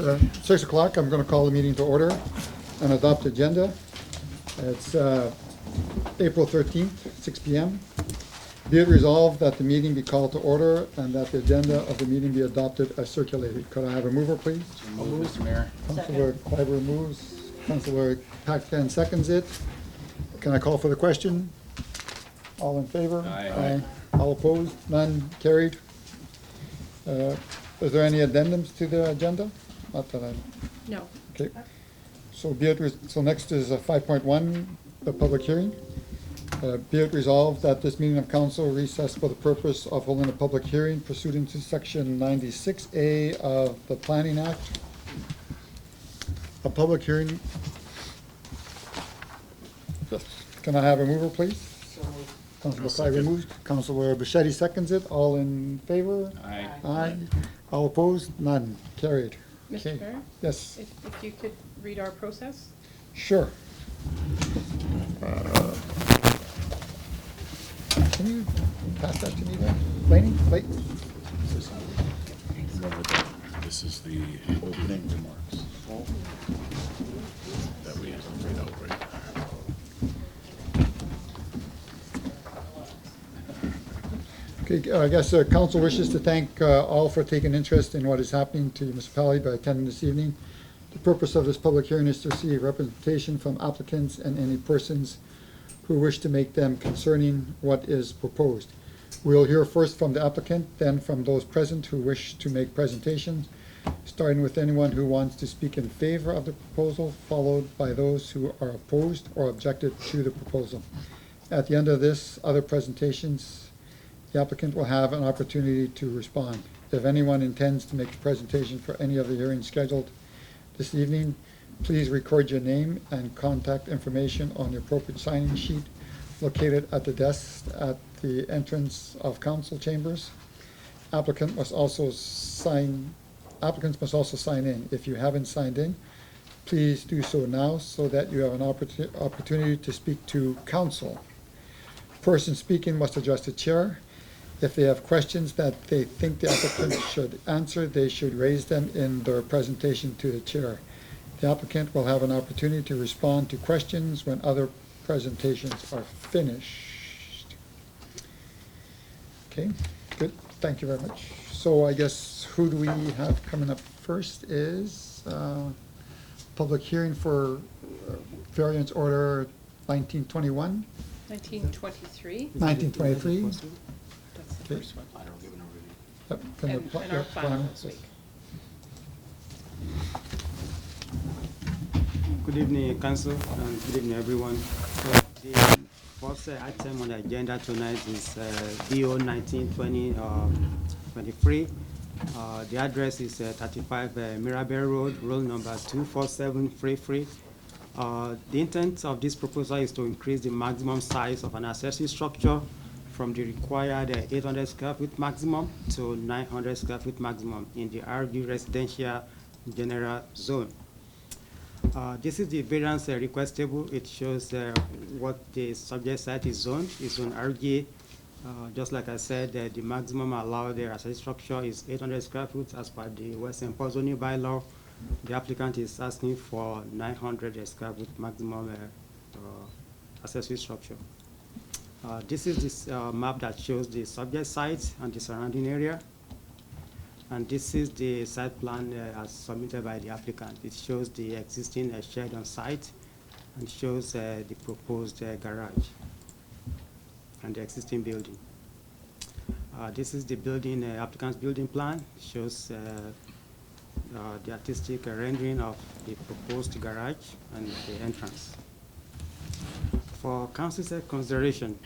It's 6 o'clock. I'm going to call the meeting to order and adopt the agenda. It's April 13th, 6 p.m. Be it resolved that the meeting be called to order and that the agenda of the meeting be adopted as circulated. Could I have a mover, please? I'll move, Mr. Mayor. Councilor Kleiber moves. Councilor Paxton seconds it. Can I call for the question? All in favor? Aye. All opposed? None carried. Is there any addendums to the agenda? Not that I. No. Okay. So so next is 5.1, the public hearing. Be it resolved that this meeting of council recess for the purpose of holding a public hearing pursuant to section 96A of the Planning Act. A public hearing. Yes. Can I have a mover, please? Councilor Kleiber moves. Councilor Bichetti seconds it. All in favor? Aye. Aye. All opposed? None. Carried. Mr. Okay. Mayor, Yes, if you could read our process? sure. Can you pass that to me there? Laney? Wait. This is the opening remarks that we read out right. Okay, I guess council wishes to thank all for taking interest in what is happening to the municipality by attending this evening. The purpose of this public hearing is to receive representation from applicants and any persons who wish to make them concerning what is proposed. We'll hear first from the applicant, then from those present who wish to make presentations, starting with anyone who wants to speak in favor of the proposal, followed by those who are opposed or objected to the proposal. At the end of this, other presentations, the applicant will have an opportunity to respond. If anyone intends to make a presentation for any of the hearings scheduled this evening, please record your name and contact information on the appropriate sign-in sheet located at the desk at the entrance of council chambers. Applicants must also sign in. If you haven't signed in, please do so now so that you have an opportunity to speak to council. Person speaking must address the chair. If they have questions that they think the applicant should answer, they should raise them in their presentation to the chair. The applicant will have an opportunity to respond to questions when other presentations are finished. Okay, good. Thank you very much. So I guess who do we have coming up first is public hearing for variance order 1921. 1923. 1923. That's the Okay. first one. I don't give an overview. Yep, can the And pl- our yep, final this week. Good evening, Council, and good evening, everyone. So the first item on the agenda tonight is BO 1920-23. The address is 35 Mirabel Road, roll number 24733. The intent of this proposal is to increase the maximum size of an accessory structure from the required 800 square feet maximum to 900 square feet maximum in the RG residential general zone. This is the variance request table. It shows what the subject site is zoned. It's on RG. Just like I said, the maximum allowed accessory structure is 800 square feet as per the Western Port zoning bylaw. The applicant is asking for 900 square feet maximum accessory structure. This is this map that shows the subject site and the surrounding area. And this is the site plan as submitted by the applicant. It shows the existing shed on site and shows the proposed garage and the existing building. This is the building, applicant's building plan. It shows the artistic rendering of the proposed garage and the entrance. For council's consideration,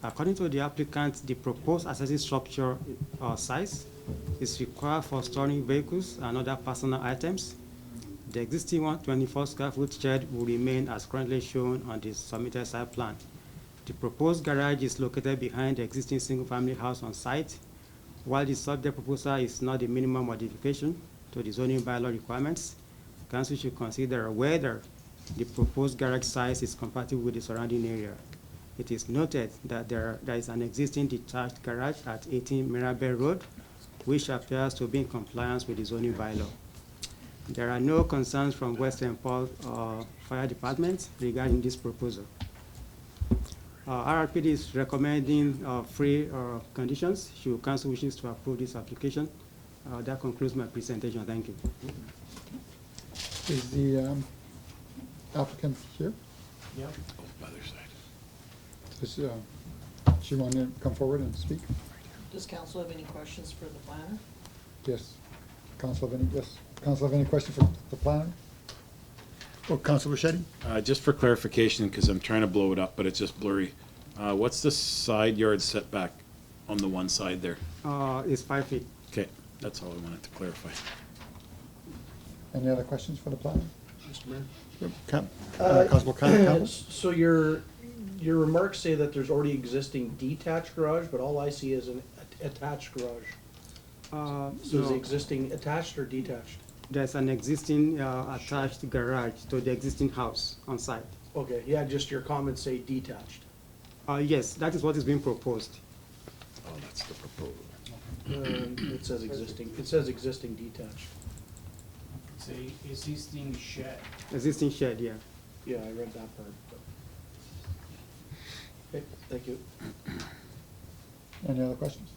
according to the applicant, the proposed accessory structure size is required for storing vehicles and other personal items. The existing 124 square foot shed will remain as currently shown on the submitted site plan. The proposed garage is located behind the existing single-family house on site. While the subject proposal is not a minimum modification to the zoning bylaw requirements, council should consider whether the proposed garage size is compatible with the surrounding area. It is noted that there is an existing detached garage at 18 Mirabel Road, which appears to be in compliance with the zoning bylaw. There are no concerns from West St. Paul Fire Department regarding this proposal. RRPD is recommending free conditions. Should council wishes to approve this application. That concludes my presentation. Thank you. Is the applicant here? Yep. Oh, other side. Does she want to come forward and speak? Does council have any questions for the planner? Yes. Council have any, yes. Council have any questions for the planner? Oh, Council Bichetti? Just for clarification, because I'm trying to blow it up, but it's just blurry. What's the side yard setback on the one side there? It's 5 feet. Okay, that's all I wanted to clarify. Any other questions for the planner? Mr. Mayor? Constable Campbell? So your remarks say that there's already existing detached garage, but all I see is an attached garage. So is the No, existing attached or detached? there's an existing attached garage to the existing house on site. Okay, yeah, just your comments say detached. Yes, that is what is being proposed. Oh, that's the proposal. It says existing detached. It's a existing shed. Existing shed, yeah. Yeah, I read that part. Okay, thank you. Any other questions?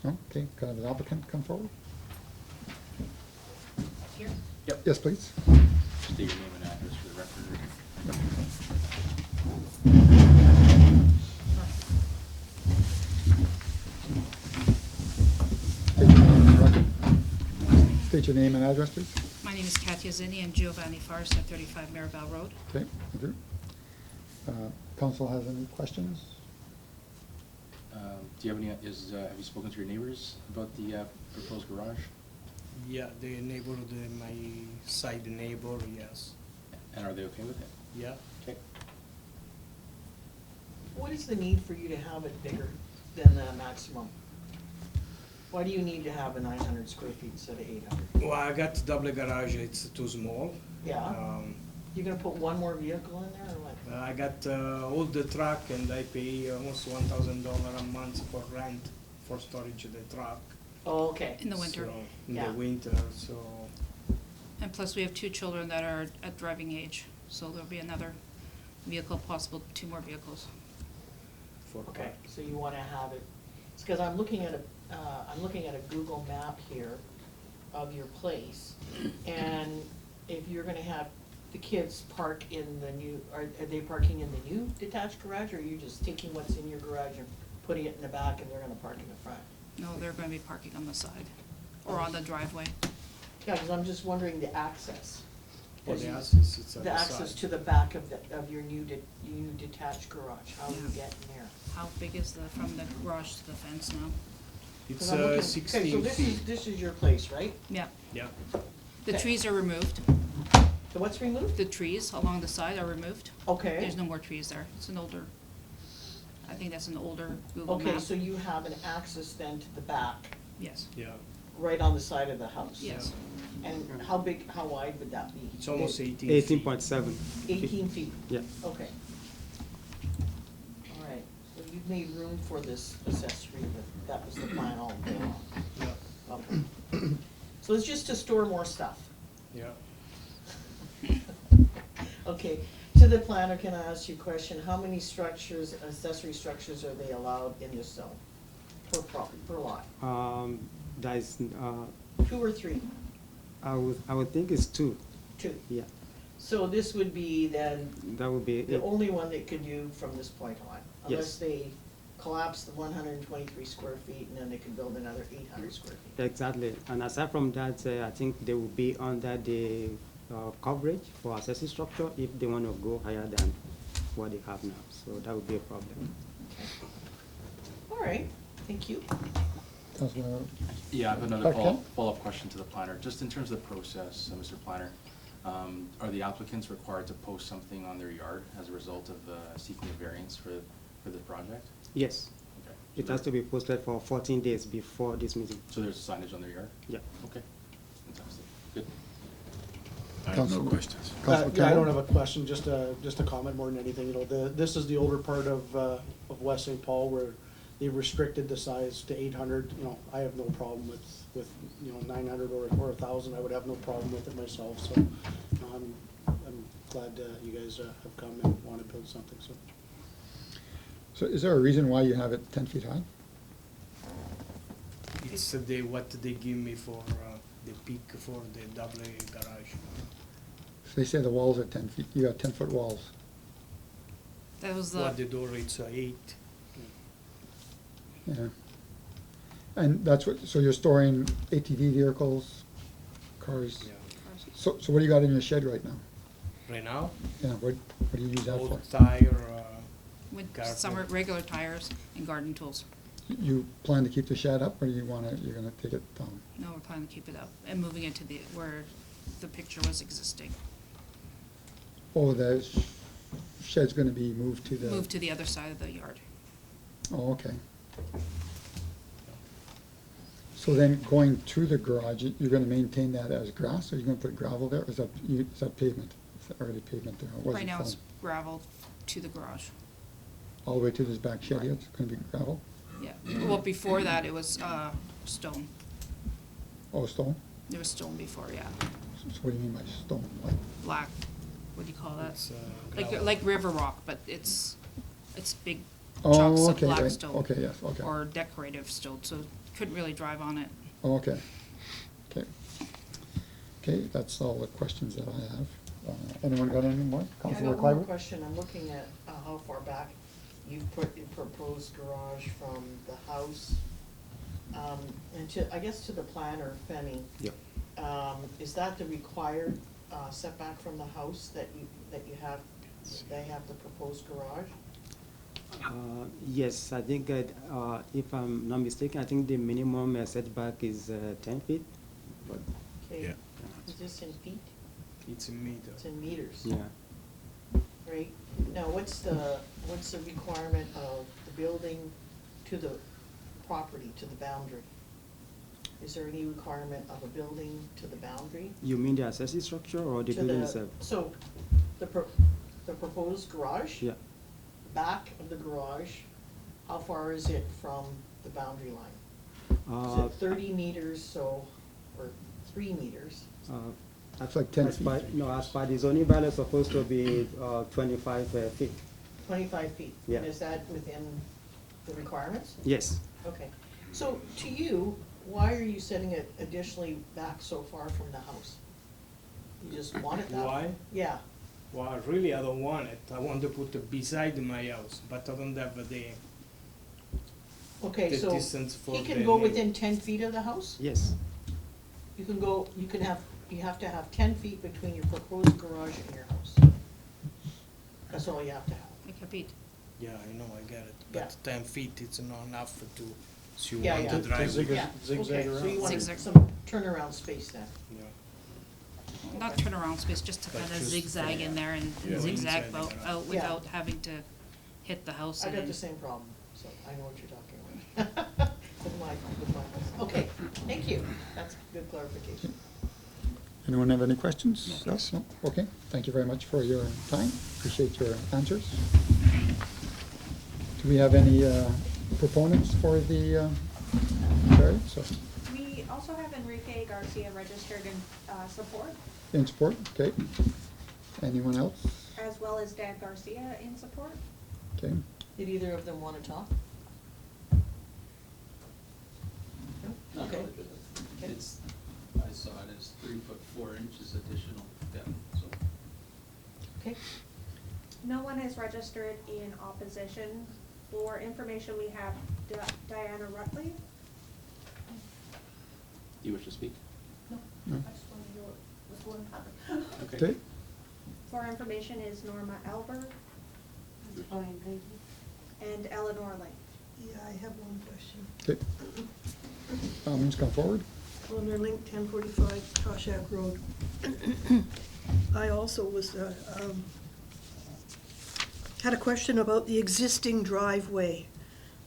No? Okay, can I have the applicant come forward? Here? Yes, please. State your name and address for the record. State your name and address, please. My name is Katia Zinni. I'm Giovanni Farsa, 35 Maribel Road. Okay, thank you. Council has any questions? Do you have any, have you spoken to your neighbors about the proposed garage? Yeah, the neighbor, my side neighbor, yes. And are they okay with it? Yeah. Okay. What is the need for you to have it bigger than the maximum? Why do you need to have a 900 square feet instead of 800? Well, I got double garage, it's too small. Yeah? You gonna put one more vehicle in there or what? I got old truck and I pay almost $1,000 a month for rent for storage of the truck. Oh, okay. In the winter. So, in Yeah. the winter, so, And plus, we have 2 children that are at driving age, so there'll be another vehicle, possible 2 more vehicles. for Okay, so you wanna have it, it's cause I'm looking at a Google map here of your place. And if you're gonna have the kids park in the new, are they parking in the new detached garage? Or are you just taking what's in your garage and putting it in the back and they're gonna park in the front? No, they're gonna be parking on the side, or on the driveway. Yeah, cause I'm just wondering the access. for As the you- access, it's on The the access side. to the back of your new detached garage, how are you Yeah. getting there? How big is from the garage to the fence now? It's 'Cause I'm looking- okay, 16 so feet. this is your place, right? Yeah, Yeah, the Okay. trees are removed. So what's removed? The trees along the side are removed. Okay. There's no more trees there. It's an older, I think that's an older Google Okay, map. so you have an access then to the back, Yes, yeah, right on the side of the house? yes. And how big, how wide would that be? it's almost 18 feet. 18.7. 18 feet? Yeah. Okay. All right, so you've made room for this accessory, that was the plan all along. Yeah, Okay. So it's just to store more stuff? yeah. Okay, to the planner, can I ask you a question? How many structures, accessory structures are they allowed in this zone per lot? That is, 2 or 3? I would think it's 2. 2. Yeah, So this would be then that would be the it. only one they could do from this point on? Yes. Unless they collapse the 123 square feet and then they could build another 800 square feet? Exactly. And aside from that, I think they will be under the coverage for accessory structure if they want to go higher than what they have now. So that would be a problem. All right, thank you. Councilor, Yeah, I have another Okay. follow-up question to the planner. Just in terms of the process, Mr. Planner, are the applicants required to post something on their yard as a result of seeking a variance for the project? Yes, Okay. it has to be posted for 14 days before this meeting. So there's signage on their yard? Yeah. Okay, fantastic, good. I have no Councilor- questions. Councilor Yeah, I don't Campbell? have a question, just a comment more than anything, this is the older part of West St. Paul where They've restricted the size to 800, you know, I have no problem with, you know, 900 or 1,000, I would have no problem with it myself, so, I'm glad, you guys, have come and wanna build something, so. So is there a reason why you have it 10 feet high? It's what they give me for the peak for the double garage. So they say the walls are 10 feet, you got 10-foot walls. That was What the, the door, it's 8. Yeah. And that's what, so you're storing ATV vehicles, cars? Yeah. So what do you got in your shed right now? Right now, Yeah, what do you use that for? old tire, with Carpet. summer, regular tires and garden tools. You plan to keep the shed up, or you're gonna take it down? No, we're planning to keep it up and moving it to the, where the picture was existing. Oh, the shed's gonna be moved to the? Move to the other side of the yard. Oh, okay. So then going to the garage, you're gonna maintain that as grass, or you're gonna put gravel there, or is that pavement? Is that already pavement there? Or was Right it now it's foam? gravel to the garage. All the way to this back shed here, it's gonna be gravel? Yeah, well, before that, it was, stone. Oh, stone? There was stone before, yeah. So what do you mean by stone? Like, Black, what do you call that? it's Like, gravel. like river rock, but it's big oh, chunks of okay, black right, stone. okay, yes, okay. Or decorative stone, so couldn't really drive on it. Oh, okay, okay. Okay, that's all the questions that I have. Anyone got any more? Yeah, I Councilor got one more Clyber? question. I'm looking at how far back you've put your proposed garage from the house. And to, I guess to the planner, Femi. Yep. Is that the required setback from the house that you have, they have the proposed garage? Yes, I think, if I'm not mistaken, I think the minimum setback is 10 feet. But, Okay. Yeah. Is this in feet? It's a meter. It's in meters? yeah. Right? Now, what's the requirement of the building to the property, to the boundary? Is there any requirement of a building to the boundary? You mean the accessory structure or the To building itself? So, the proposed garage? Yeah. Back of the garage, how far is it from the boundary line? Is it 30 meters, so, or 3 meters? That's like 10 As feet. per, no, as per the zoning bylaw, it's supposed to be 25 feet. 25 feet? Yeah. And is that within the requirements? Yes. Okay. So, to you, why are you setting it additionally back so far from the house? You just want it that? Why? Yeah. Well, really, I don't want it. I want to put it beside my house, but I don't have the Okay, The so distance for he can the go new- within 10 feet of the house? Yes. You can go, you have to have 10 feet between your proposed garage and your house. That's all you have to have. Like a beat. Yeah, I know, I get it. Yeah. But 10 feet, it's not enough to, so you Yeah, want yeah. to To drive. zig- Yeah, zigzag okay, so around. you want Zigzag. some turnaround space then? Yeah. Not turnaround space, just to But kind of just zigzag in there and Yeah. zigzag Inside the out, garage. out Yeah. without having to hit the house. I got and- the same problem, so I know what you're talking about. With my house. Okay, thank you. That's good clarification. Anyone have any questions? Yes? No? Okay, thank you very much for your time. Appreciate your answers. Do we have any proponents for the variance? So, We also have Enrique Garcia registered in support, in support, okay. Anyone else? as well as Dan Garcia in support. Okay, Did either of them want to talk? No? Okay. It's, I saw it as 3'4" additional depth, so. Okay. No one has registered in opposition. For information, we have Diana Rutley. You wish to speak? No. No. I just wanted to know what's going on. okay. For information is Norma Albert Fine, thank you. and Eleanor Lane. Yeah, I have one question. Okay. Means come forward. Eleanor Link, 1045 Toshack Road. I also was, had a question about the existing driveway.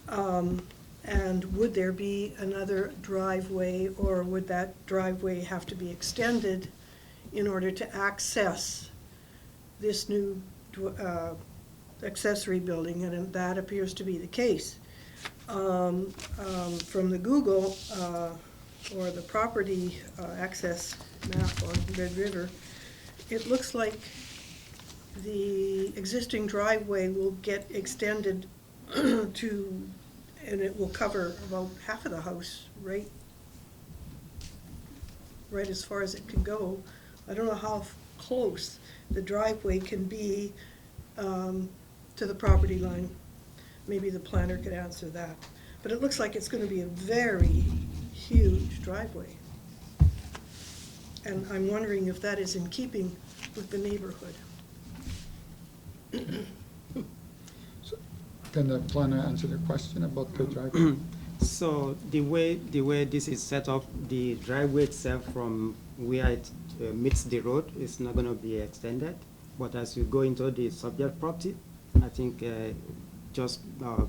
And would there be another driveway, or would that driveway have to be extended in order to access this new accessory building? And that appears to be the case. from the Google, or the property access map on Red River, it looks like the existing driveway will get extended to, and it will cover about half of the house, right as far as it can go. I don't know how close the driveway can be to the property line. Maybe the planner could answer that. But it looks like it's gonna be a very huge driveway. And I'm wondering if that is in keeping with the neighborhood. Can the planner answer the question about the driveway? So the way this is set up, the driveway itself from where it meets the road is not going to be extended. But as you go into the subject property, I think just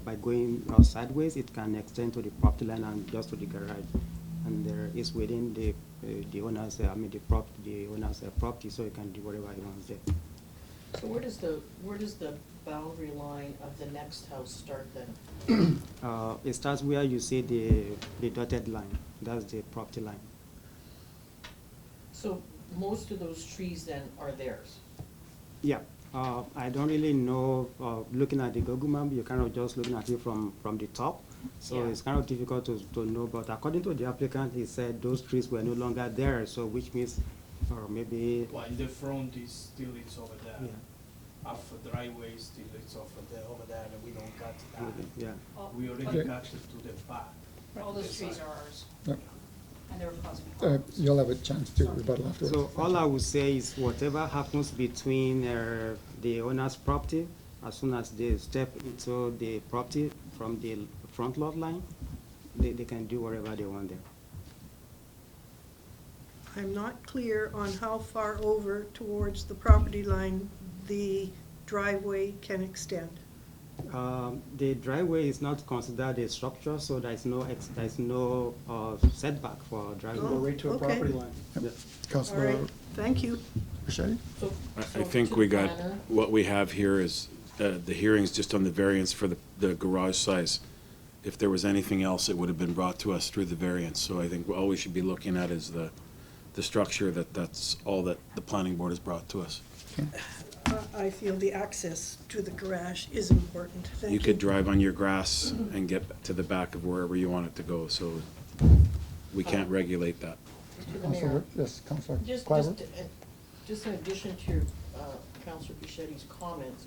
by going sideways, it can extend to the property line and just to the garage, and there is within the owner's the owner's property, so you can do whatever he wants there. So where does the boundary line of the next house start then? It starts where you see the dotted line. That's the property line. So most of those trees then are theirs? Yeah, I don't really know, looking at the Google map, you're kind of just looking at it from the top. So Yeah. it's kind of difficult to know, but according to the applicant, he said those trees were no longer there, so which means, or maybe, Well, in the front is still it's over there. yeah, Half the driveway still it's over there, and we don't cut that. yeah. We already Okay. cut it to the back. All those trees are ours, Yep. and they were causing problems. You'll have a chance to rebuttal afterwards. So all I would say is whatever happens between the owner's property, as soon as they step into the property from the front lot line, they can do whatever they want there. I'm not clear on how far over towards the property line the driveway can extend. The driveway is not considered a structure, so there's no setback for driveway. Go right to a Okay. property line. Yeah. All Councilor right, thank you. Bichetti? So I so think to we the got, planner, what we have here is, the hearings just on the variance for the garage size. If there was anything else, it would have been brought to us through the variance. So I think all we should be looking at is the structure, that's all that the planning board has brought to us. I feel the access to the garage is important. Thank you. You could drive on your grass and get to the back of wherever you want it to go, so we can't regulate that. to the mayor. Yes, Councilor Just, Clyburn? just in addition to Councilor Bichetti's comments,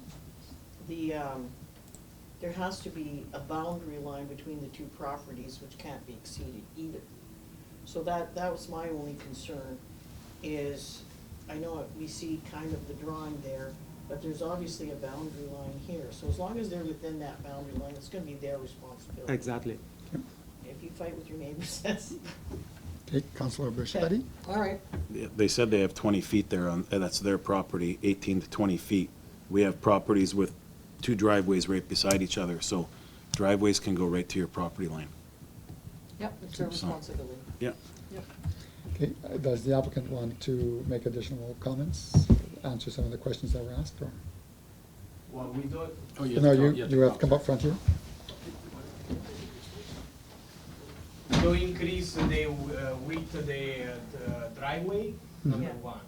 there has to be a boundary line between the two properties which can't be exceeded either. So that was my only concern, is, I know we see kind of the drawing there, but there's obviously a boundary line here. So as long as they're within that boundary line, it's gonna be their responsibility. Exactly. If you fight with your neighbors, that's, Okay, Councilor Bichetti? all right. They said they have 20 feet there, that's their property, 18 to 20 feet. We have properties with two driveways right beside each other, so driveways can go right to your property line. Yep, it's their So- responsibility. Yeah. Yep. Okay, does the applicant want to make additional comments, answer some of the questions that were asked, or? Well, we don't, Oh, No, you have to come up front here. don't increase the width of the driveway, number Mhm. one.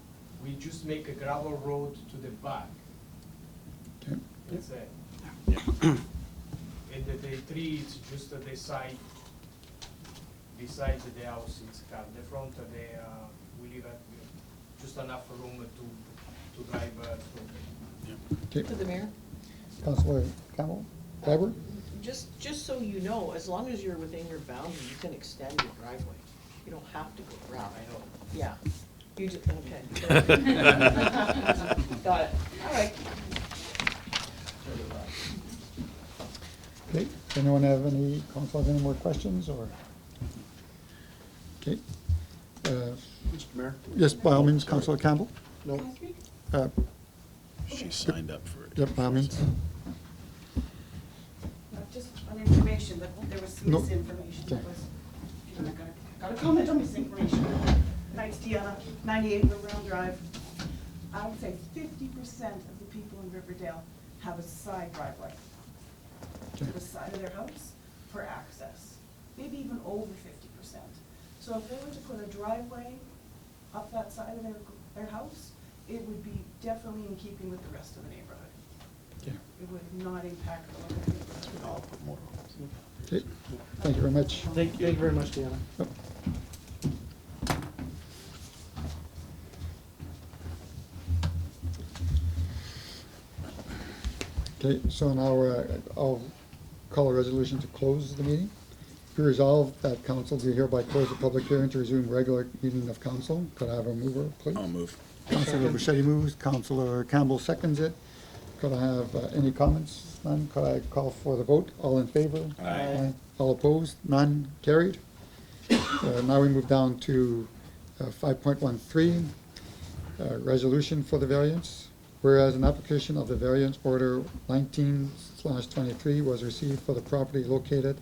We just make a gravel road to the back, Okay, that's it. And the tree is just at the side, beside the house, it's cut. The front of we leave it just enough room to drive through. okay. To the mayor? Councilor Campbell? Clyburn? Just so you know, as long as you're within your boundary, you can extend your driveway. You don't have to go around. I know. Yeah. You just, okay. Got it. All right. Okay, does anyone have any, council have any more questions, or? Okay. Mr. Mayor? Yes, by all means, Councilor Campbell? No, She signed up for it. Yep, by all means. Just on information, but there was No. misinformation that Okay. was, if you're not got a comment on misinformation. Tonight's Deanna, 98 Riverville Drive. I would say 50% of the people in Riverdale have a side driveway. To the side of their house. for access, maybe even over 50%. So if they were to put a driveway up that side of their house, it would be definitely in keeping with the rest of the neighborhood. Yeah. It would not impact the local neighborhood at all. Okay, thank you very much. Thank you very much, Deanna. Yep. Okay, so now I'll call a resolution to close the meeting. Be resolved that council do hereby close the public hearing to resume regular meeting of council. Could I have a mover, please? I'll move. Councilor Bichetti moves, Councilor Campbell seconds it. Could I have any comments? None. Could I call for the vote? All in favor? Aye. All opposed? None. Carried. Now we move down to 5.13, resolution for the variance. Whereas an application of the variance order 19/23 was received for the property located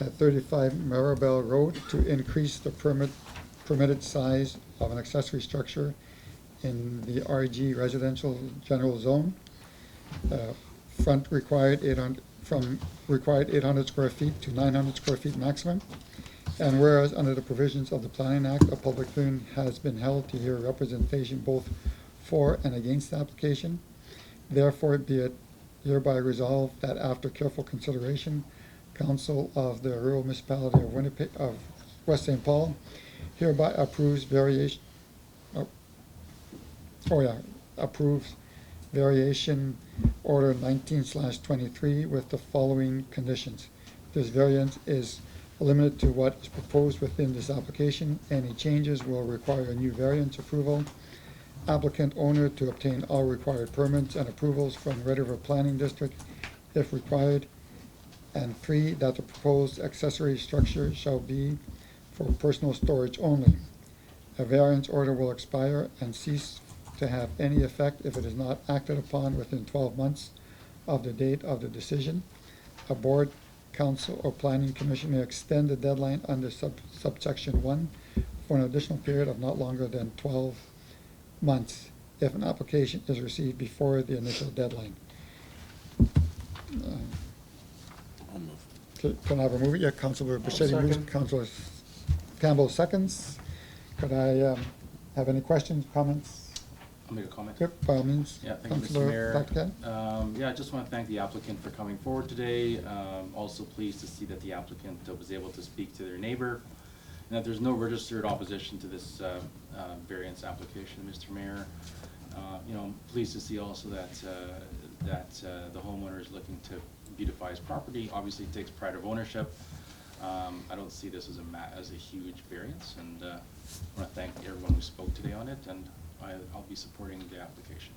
at 35 Maribel Road to increase the permitted size of an accessory structure in the RG residential general zone. Front required 800 square feet to 900 square feet maximum. And whereas under the provisions of the Planning Act, a public hearing has been held to hear representation both for and against the application. Therefore, be it hereby resolved that after careful consideration, Council of the Rural Municipality of Winnipeg, of West St. Paul hereby approves approves variation order 19/23 with the following conditions. This variance is limited to what is proposed within this application. Any changes will require a new variance approval. Applicant owner to obtain all required permits and approvals from Red River Planning District if required. And 3, that the proposed accessory structure shall be for personal storage only. A variance order will expire and cease to have any effect if it is not acted upon within 12 months of the date of the decision. A board, council, or planning commission may extend the deadline under subsection 1 for an additional period of not longer than 12 months if an application is received before the initial deadline. I'll move. Okay, can I have a move? Yeah, Councilor Bichetti moves, second. Councilor Campbell seconds. Could I have any questions, comments? I'll make a comment. Yep, by all means. Yeah, thank you, Mr. Councilor Mayor. Dr. Ken? Yeah, I just want to thank the applicant for coming forward today. Also pleased to see that the applicant was able to speak to their neighbor, and that there's no registered opposition to this variance application, Mr. Mayor. You know, I'm pleased to see also that the homeowner is looking to beautify his property. Obviously, it takes pride of ownership. I don't see this as a huge variance, and I want to thank everyone who spoke today on it, and I'll be supporting the application.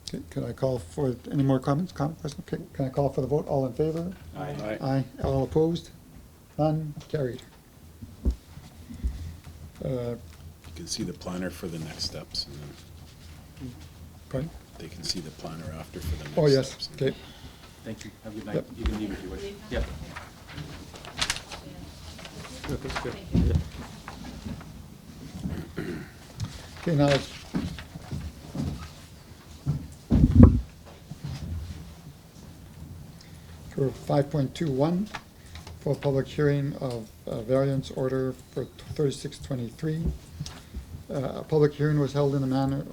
Okay, can I call for any more comments? Okay, can I call for the vote? All in favor? Aye. Aye. All opposed? None? Carried. You can see the planner for the next steps, and then Pardon? they can see the planner after for the next Oh, yes, steps. okay. Thank you. Have a good night. Yep. You can leave if you wish. Yep. Okay, now, for 5.21, for a public hearing of variance order for 3623. A public hearing was held in a manner,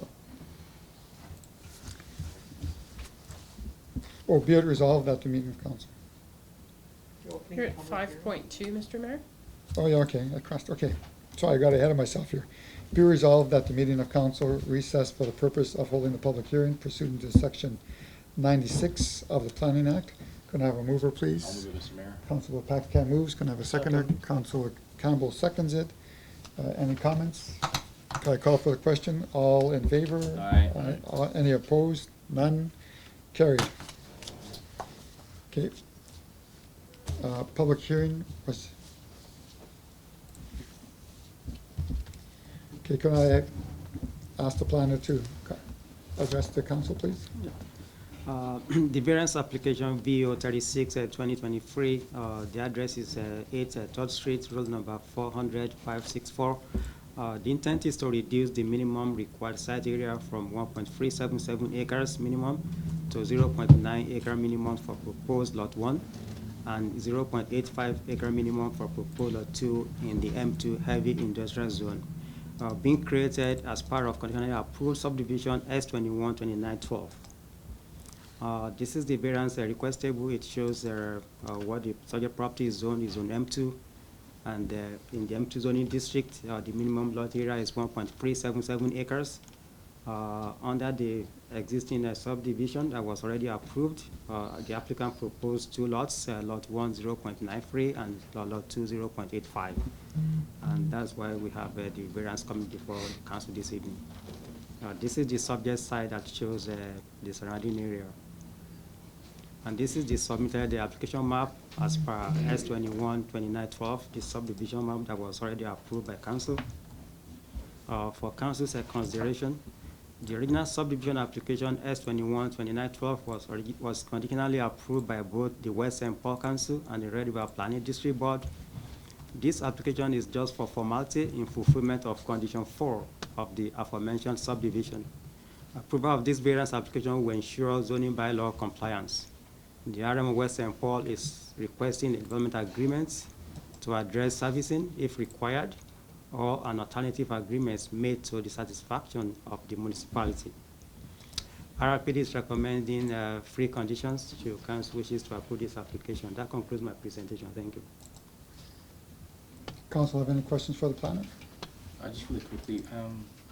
or be it resolved at the meeting of council. You're opening You're the at public hearing. 5.2, Mr. Mayor? Oh, yeah, okay, I crossed, okay. Sorry, I got ahead of myself here. Be resolved that the meeting of council recessed for the purpose of holding a public hearing pursuant to section 96 of the Planning Act. Can I have a mover, please? I'll move it, Mr. Mayor. Councilor Paxton moves. Can I have a seconder? Councilor Campbell seconds it. Any comments? Can I call for the question? All in favor? Aye. Any opposed? None? Carried. Okay. Public hearing was. Okay, can I ask the planner to address the council, please? The variance application VO 36 2023, the address is 8 3rd Street, road number 400-564. The intent is to reduce the minimum required site area from 1.377 acres minimum to 0.9 acre minimum for proposed lot 1. and 0.85 acre minimum for proposed lot 2 in the M2 heavy industrial zone, being created as part of conditionally approved subdivision S212912. This is the variance request table. It shows what the subject property is zone M2, and in the M2 zoning district, the minimum lot area is 1.377 acres. Under the existing subdivision that was already approved, the applicant proposed 2 lots, lot 1 0.93 and lot 2 0.85. And that's why we have the variance coming before the council this evening. This is the subject side that shows the surrounding area. And this is the submitted application map as per S212912, the subdivision map that was already approved by council. For council's consideration, the original subdivision application S212912 was conditionally approved by both the West St. Paul Council and the Red River Planning District Board. This application is just for formality in fulfillment of condition 4 of the aforementioned subdivision. Approval of this variance application will ensure zoning bylaw compliance. The RM West St. Paul is requesting a development agreement to address servicing if required, or an alternative agreement made to the satisfaction of the municipality. RRPD is recommending free conditions to council wishes to approve this application. That concludes my presentation. Thank you. Council have any questions for the planner? Just really quickly,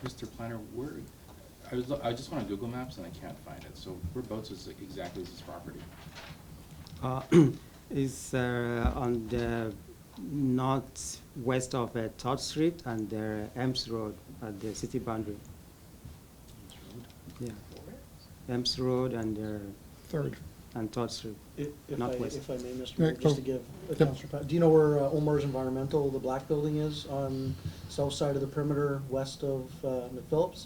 Mr. Planner, I just went on Google Maps and I can't find it. So whereabouts is exactly is this property? It's on the northwest of 3rd Street and Ems Road at the city boundary. Yeah, Ems Road and 3rd. And 3rd Street. If Northwest. I may, Mr. Yeah, Mayor, just to go. give Yep. Councilor Pat, do you know where Omar's Environmental, the black building is on south side of the perimeter, west of McPhillips?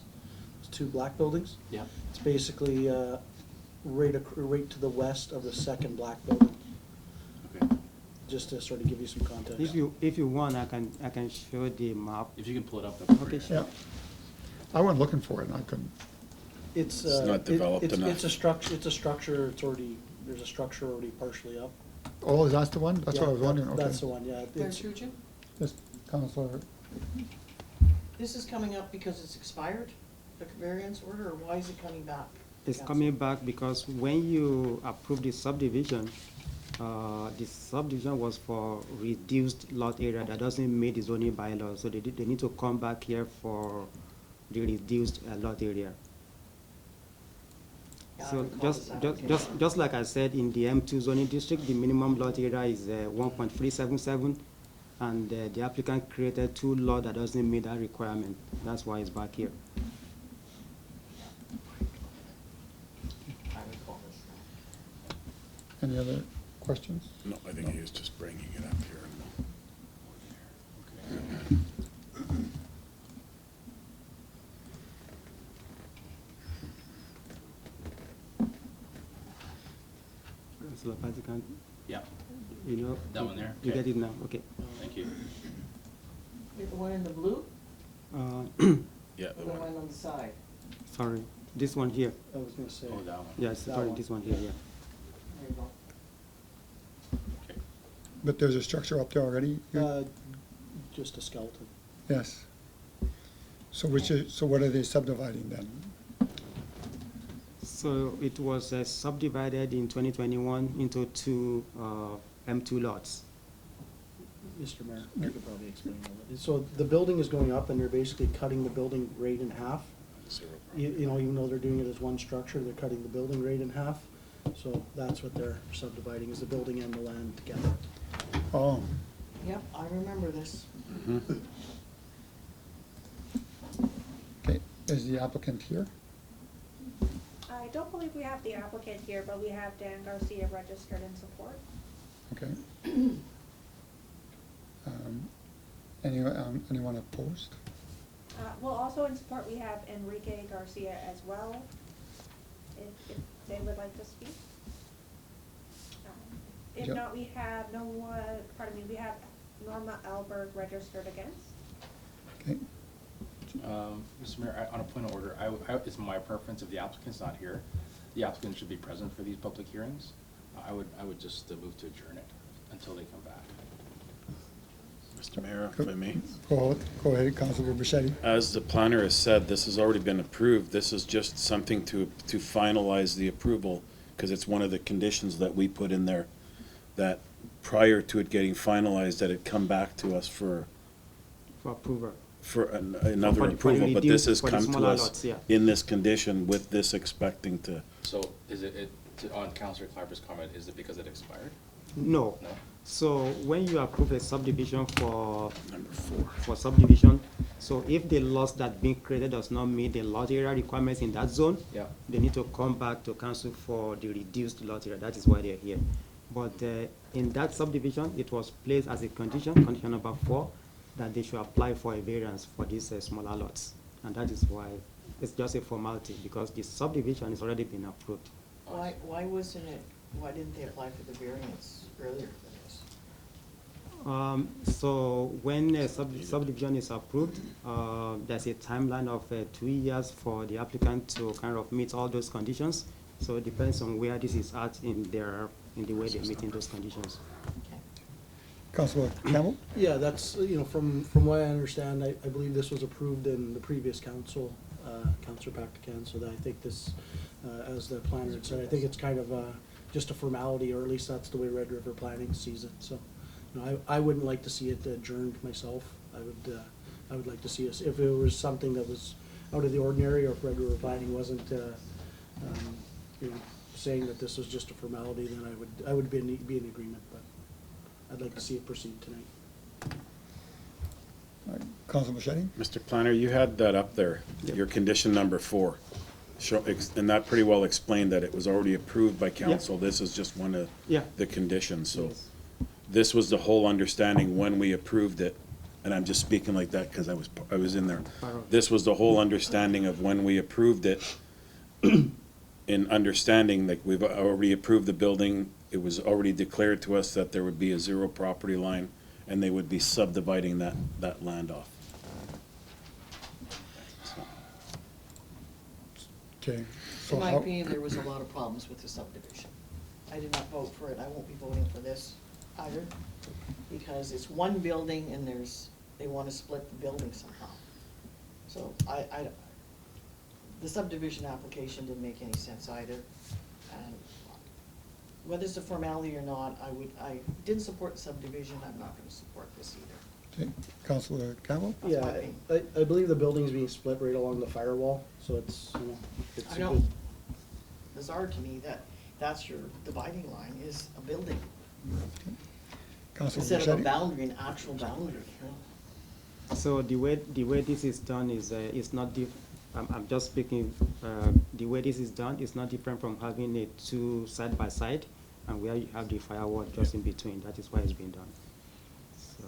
It's 2 black buildings. Yeah. It's basically right to the west of the second black building, Okay. just to sort of give you some context. If you want, I can show the map. If you can pull it up, that'd be Okay, great. sure. Yeah. I went looking for it and I couldn't. It's not developed enough. It's a structure. It's already, there's a structure already partially up. Oh, is that the one? That's what I was Yeah, wondering, okay. That's the one, yeah. It's- Bertucci, Yes, Councilor, this is coming up because it's expired, the variance order, or why is it coming back? It's Council? coming back because when you approve the subdivision was for reduced lot area that doesn't meet the zoning bylaws, so they need to come back here for the reduced lot area. Yeah, I So recall just, this just, application. just like I said, in the M2 zoning district, the minimum lot area is 1.377, and the applicant created 2 lots that doesn't meet that requirement. That's why it's back here. I recall this. any other questions? No, I think he was just bringing it up here. So the applicant, Yeah, you know. That one there? You Okay. get it now, okay. thank you. The one in the blue, Yeah, or the the one. one on the side? Sorry, this one here. I was gonna say. Oh, that one. Yes, That sorry, one. this one here, yeah. There you go. Okay. But there's a structure up there already? Just a skeleton. Yes. So so what are they subdividing then? So it was subdivided in 2021 into 2 M2 lots. Mr. Mayor, I could probably explain all that. So the building is going up and they're basically cutting the building right in half. You know, even though they're doing it as one structure, they're cutting the building right in half. So that's what they're subdividing, is the building and the land together. Oh, Yep, I remember this. okay. Is the applicant here? I don't believe we have the applicant here, but we have Dan Garcia registered in support. Okay. Anyone opposed? Well, also in support, we have Enrique Garcia as well, if they would like to speak. If Yep. not, we have we have Norma Alberg registered against. Okay. Mr. Mayor, on a point of order, it's my preference if the applicant's not here, the applicant should be present for these public hearings. I would just move to adjourn it until they come back. Mr. Mayor, if I may. Go ahead, Councilor Bichetti. As the planner has said, this has already been approved. This is just something to finalize the approval, because it's one of the conditions that we put in there, that prior to it getting finalized, that it come back to us for approval. another For the approval, but this has for the come to smaller us lots, yeah. in this condition with this expecting to. So is on Councillor Clapper's comment, is it because it expired? No. No? So when you approve a subdivision for Number 4. for subdivision, so if the lots that being created does not meet the lot area requirements in that zone, Yeah. they need to come back to council for the reduced lot area. That is why they're here. But in that subdivision, it was placed as a condition number 4, that they should apply for a variance for these smaller lots. And that is why it's just a formality, because the subdivision has already been approved. Why didn't they apply for the variance earlier than this? So when a subdivision is approved, there's a timeline of 2 years for the applicant to kind of meet all those conditions. So it depends on where this is at in the way they're meeting those conditions. Councilor Campbell? Yeah, that's, from what I understand, I believe this was approved in the previous council, Councilor Pactican, so that I think this, as the planner had said, I think it's kind of just a formality, or at least that's the way Red River Planning sees it, so. I wouldn't like to see it adjourned myself. I would like to see us, if it was something that was out of the ordinary, or if Red River Planning wasn't, saying that this was just a formality, then I would be in agreement, but I'd like to see it proceed tonight. All right, Councilor Bichetti? Mr. Planner, you had that up there, your condition number 4. And that pretty well explained that it was already approved by council. This is just one of Yeah. the conditions, so. Yes. This was the whole understanding when we approved it, and I'm just speaking like that because I was in there. This was the whole understanding of when we approved it, in understanding, like, we've already approved the building, it was already declared to us that there would be a 0 property line, and they would be subdividing that land off. Okay. So In my how- opinion, there was a lot of problems with the subdivision. I did not vote for it, I won't be voting for this either, because it's one building and they want to split the building somehow. So the subdivision application didn't make any sense either. And whether it's a formality or not, I didn't support the subdivision, I'm not gonna support this either. Okay, Councilor Campbell? That's my Yeah, opinion. I believe the building's being split right along the firewall, so it's, it's I a know, good. bizarre to me that that's your dividing line, is a building, Councilor instead of a Bichetti? boundary, an actual boundary. So the way this is done is not I'm just speaking, the way this is done is not different from having it 2 side by side, and where you have the firewall just in between. That is why it's being done. So.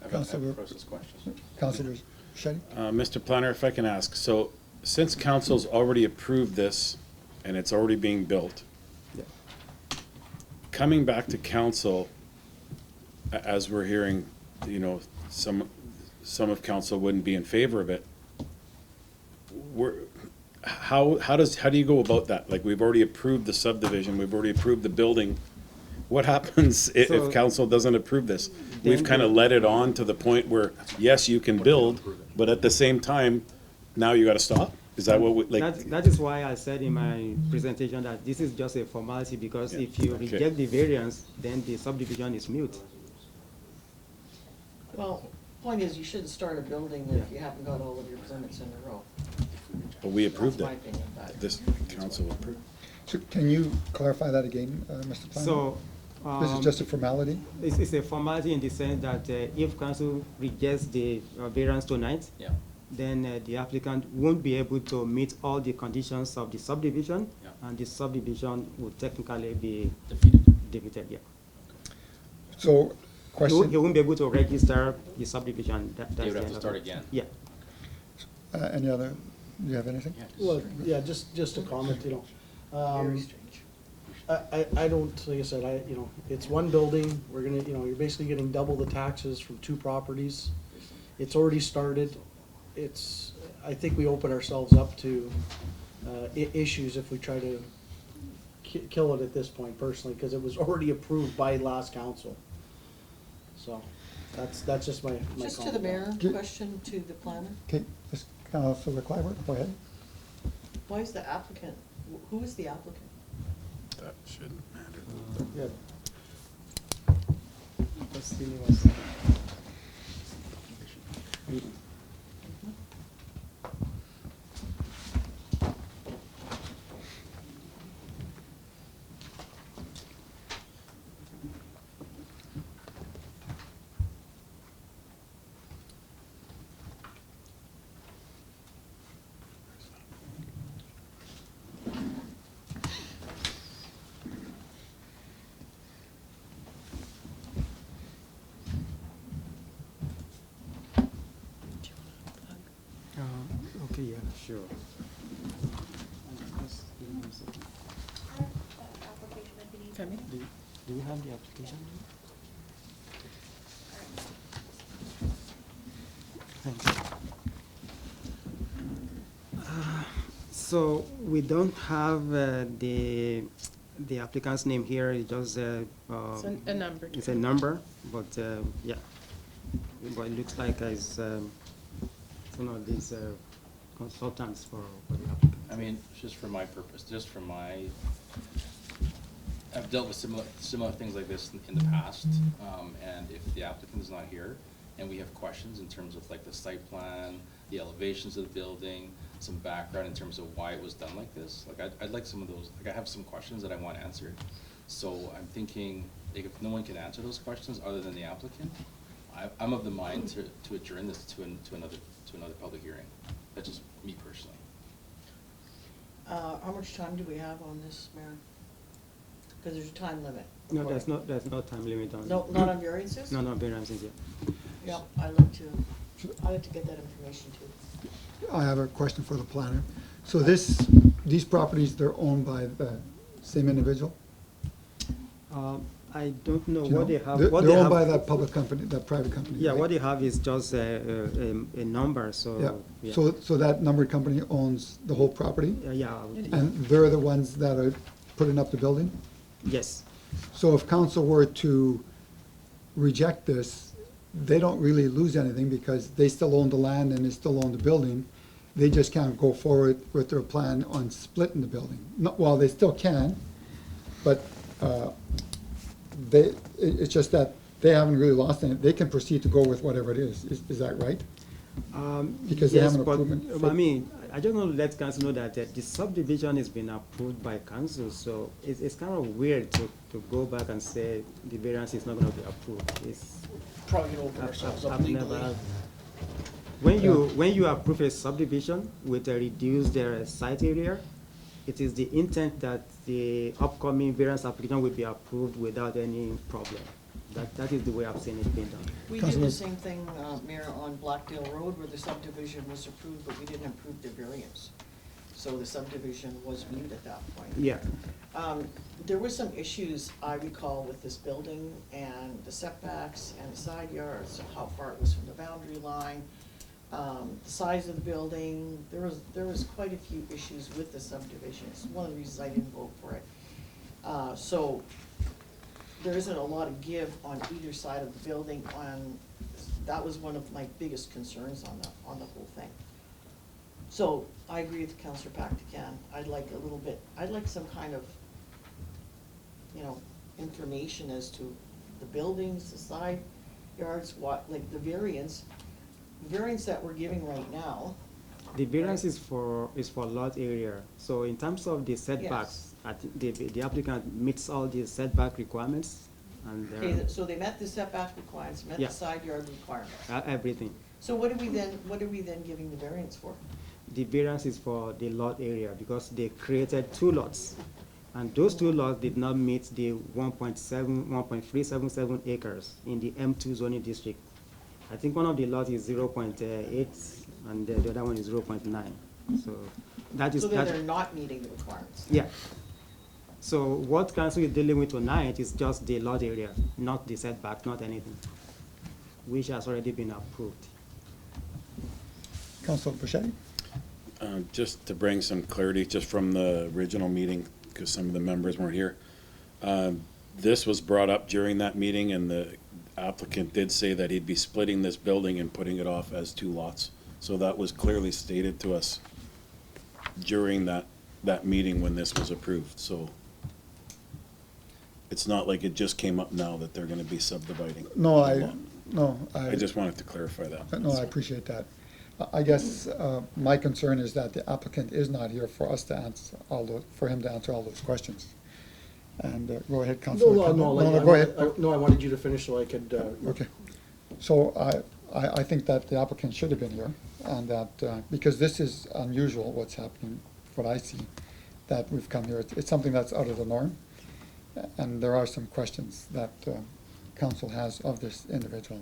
I have Councillor- a process question. Councilor Bichetti? Mr. Planner, if I can ask, so since council's already approved this and it's already being built, Yeah. coming back to council, as we're hearing, some of council wouldn't be in favor of it, how do you go about that? Like, we've already approved the subdivision, we've already approved the building. What happens if So- council doesn't approve this? We've Then kind of let it on to the point where, yes, you can build, but at the same time, now you gotta stop? Is that what we, like? That is why I said in my presentation that this is just a formality, because Yeah, if you okay. reject the variance, then the subdivision is mute. Well, point is, you shouldn't start a building if you haven't got all of your permits in a row. But we approved That's my it. opinion, but. This council approved. So can you clarify that again, Mr. Planner? So. This is just a formality? It's a formality in the sense that if council rejects the variance tonight, Yeah. then the applicant won't be able to meet all the conditions of the subdivision, Yeah. and the subdivision would technically be defeated, yeah. So, He question, won't be able to register the subdivision. That's They would the have end to of start it. again. Yeah. any other, do you have anything? Well, yeah, just a comment, Very strange. I don't, like I said, it's one building, we're gonna, you're basically getting double the taxes from 2 properties. It's already started, I think we open ourselves up to issues if we try to kill it at this point personally, because it was already approved by last council. So, that's just my Just to comment. the mayor, Do- question to the planner. Okay, this Councilor Clyburn, go ahead. Why is the applicant, who is the applicant? That shouldn't matter. Yeah. Just give me 1 second. Okay, yeah, sure. Just give me 1 second. Application if you need. Pardon me? Do you have the application? Thank you. So we don't have the applicant's name here, it's just It's a number. it's a number, but yeah. But it looks like it's one of these consultants for the applicant. I mean, just for my purpose, I've dealt with similar things like this in the past, and if the applicant is not here, and we have questions in terms of like the site plan, the elevations of the building, some background in terms of why it was done like this, like I'd like some of those, like I have some questions that I want answered. So I'm thinking, like, if no one can answer those questions other than the applicant, I'm of the mind to adjourn this to another public hearing. That's just me personally. How much time do we have on this, Mayor? Because there's a time limit. No, there's no time limit on. No, not on variances? No, variances, yeah. Yeah, I'd like to get that information too. I have a question for the planner. So these properties, they're owned by the same individual? I don't know Do you what know? they have. They're What they owned have- by that public company, that private company, Yeah, right? what they have is just a number, so. Yeah, so that numbered company owns the whole property? Yeah, And they're the ones that are putting up the building? yes, So if council were to reject this, they don't really lose anything because they still own the land and they still own the building. They just can't go forward with their plan on splitting the building. Well, they still can, but it's just that they haven't really lost any. They can proceed to go with whatever it is. Is that right? Because they yes, have an but, improvement. I mean, I just want to let council know that the subdivision has been approved by council, so it's kind of weird to go back and say the variance is not going to be approved. It's, Probably gonna open ourselves up legally. when you approve a subdivision with a reduced site area, it is the intent that the upcoming variance application will be approved without any problem. That is the way I've seen it being done. We did Councilman- the same thing, Mayor, on Blackdale Road where the subdivision was approved, but we didn't approve the variance. So the subdivision was viewed at that point. Yeah. There were some issues, I recall, with this building and the setbacks and the side yards, how far it was from the boundary line, the size of the building. There was quite a few issues with the subdivision. It's one of the reasons I didn't vote for it. So there isn't a lot of give on either side of the building. That was one of my biggest concerns on the whole thing. So I agree with Councillor Pactican. I'd like some kind of, information as to the buildings, the side yards, like the variance that we're giving right now. The variance is for lot area. So in terms of the setbacks, I think the applicant meets all the setback requirements and Okay, so they met the setback requirements, met Yeah. the side yard requirements. everything. So what are we then giving the variance for? The variance is for the lot area because they created 2 lots. And those 2 lots did not meet the 1.377 acres in the M2 zoning district. I think one of the lots is 0.8 and the other one is 0.9. So that is. So then that- they're not meeting the requirements. Yeah. So what council is dealing with tonight is just the lot area, not the setback, not anything, which has already been approved. Councilor Bichetti? Just to bring some clarity, just from the original meeting, because some of the members weren't here. This was brought up during that meeting, and the applicant did say that he'd be splitting this building and putting it off as 2 lots. So that was clearly stated to us during that meeting when this was approved, so it's not like it just came up now that they're gonna be subdividing. No, the lot. I I just wanted to clarify that. No, I appreciate that. I guess my concern is that the applicant is not here for us to answer for him to answer all those questions. And go ahead, Councilor. Go ahead. No, I wanted you to finish so I could, Okay. So I think that the applicant should have been here, and that, because this is unusual, what's happening, what I see, that we've come here. It's something that's out of the norm, and there are some questions that council has of this individual.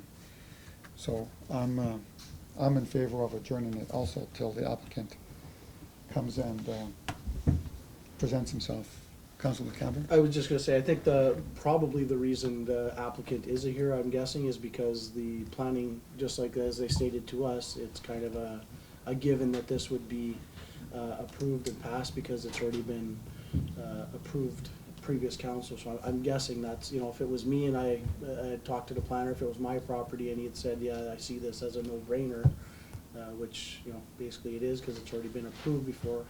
So I'm in favor of adjourning it also till the applicant comes and presents himself. Councilor Campbell? I was just gonna say, I think probably the reason the applicant isn't here, I'm guessing, is because the planning, just like as they stated to us, it's kind of a given that this would be approved and passed because it's already been approved previous council. So I'm guessing that's, if it was me and I had talked to the planner, if it was my property and he had said, yeah, I see this as a no-brainer, which, basically it is because it's already been approved before,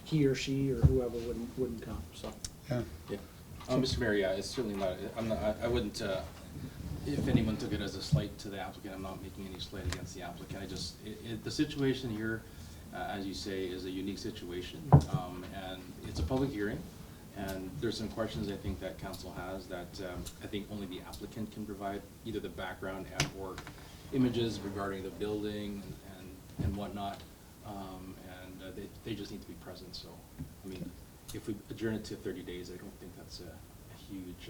he or she or whoever wouldn't come, so. Yeah. Yeah. Mr. Mayor, yeah, it's certainly not, I wouldn't, if anyone took it as a slight to the applicant, I'm not making any slight against the applicant. The situation here, as you say, is a unique situation. And it's a public hearing, and there's some questions I think that council has that I think only the applicant can provide, either the background and or images regarding the building and whatnot. They just need to be present, so, I mean, if we adjourn it to 30 days, I don't think that's a huge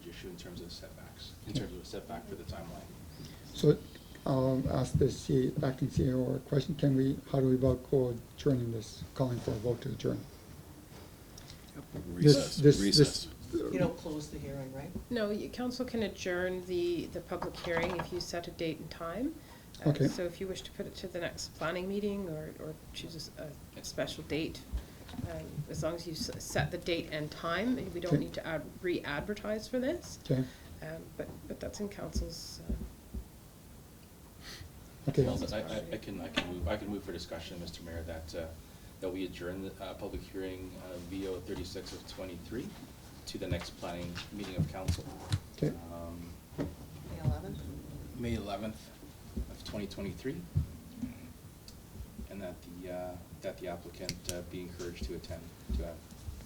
issue in terms of setbacks, in terms of a setback for the timeline. So I'll ask the acting CEO a question. How do we vote for adjourning this, calling for a vote to adjourn? Recess. You don't close the hearing, right? No, council can adjourn the public hearing if you set a date and time. Okay. So if you wish to put it to the next planning meeting or choose a special date, as long as you set the date and time, we don't Okay. need to re-advertise for this. Okay, But that's in council's. okay. Well, I can move for discussion, Mr. Mayor, that we adjourn the public hearing VO 36 of 23 to the next planning meeting of council. Okay. May 11th? May 11th of 2023, and that the applicant be encouraged to attend to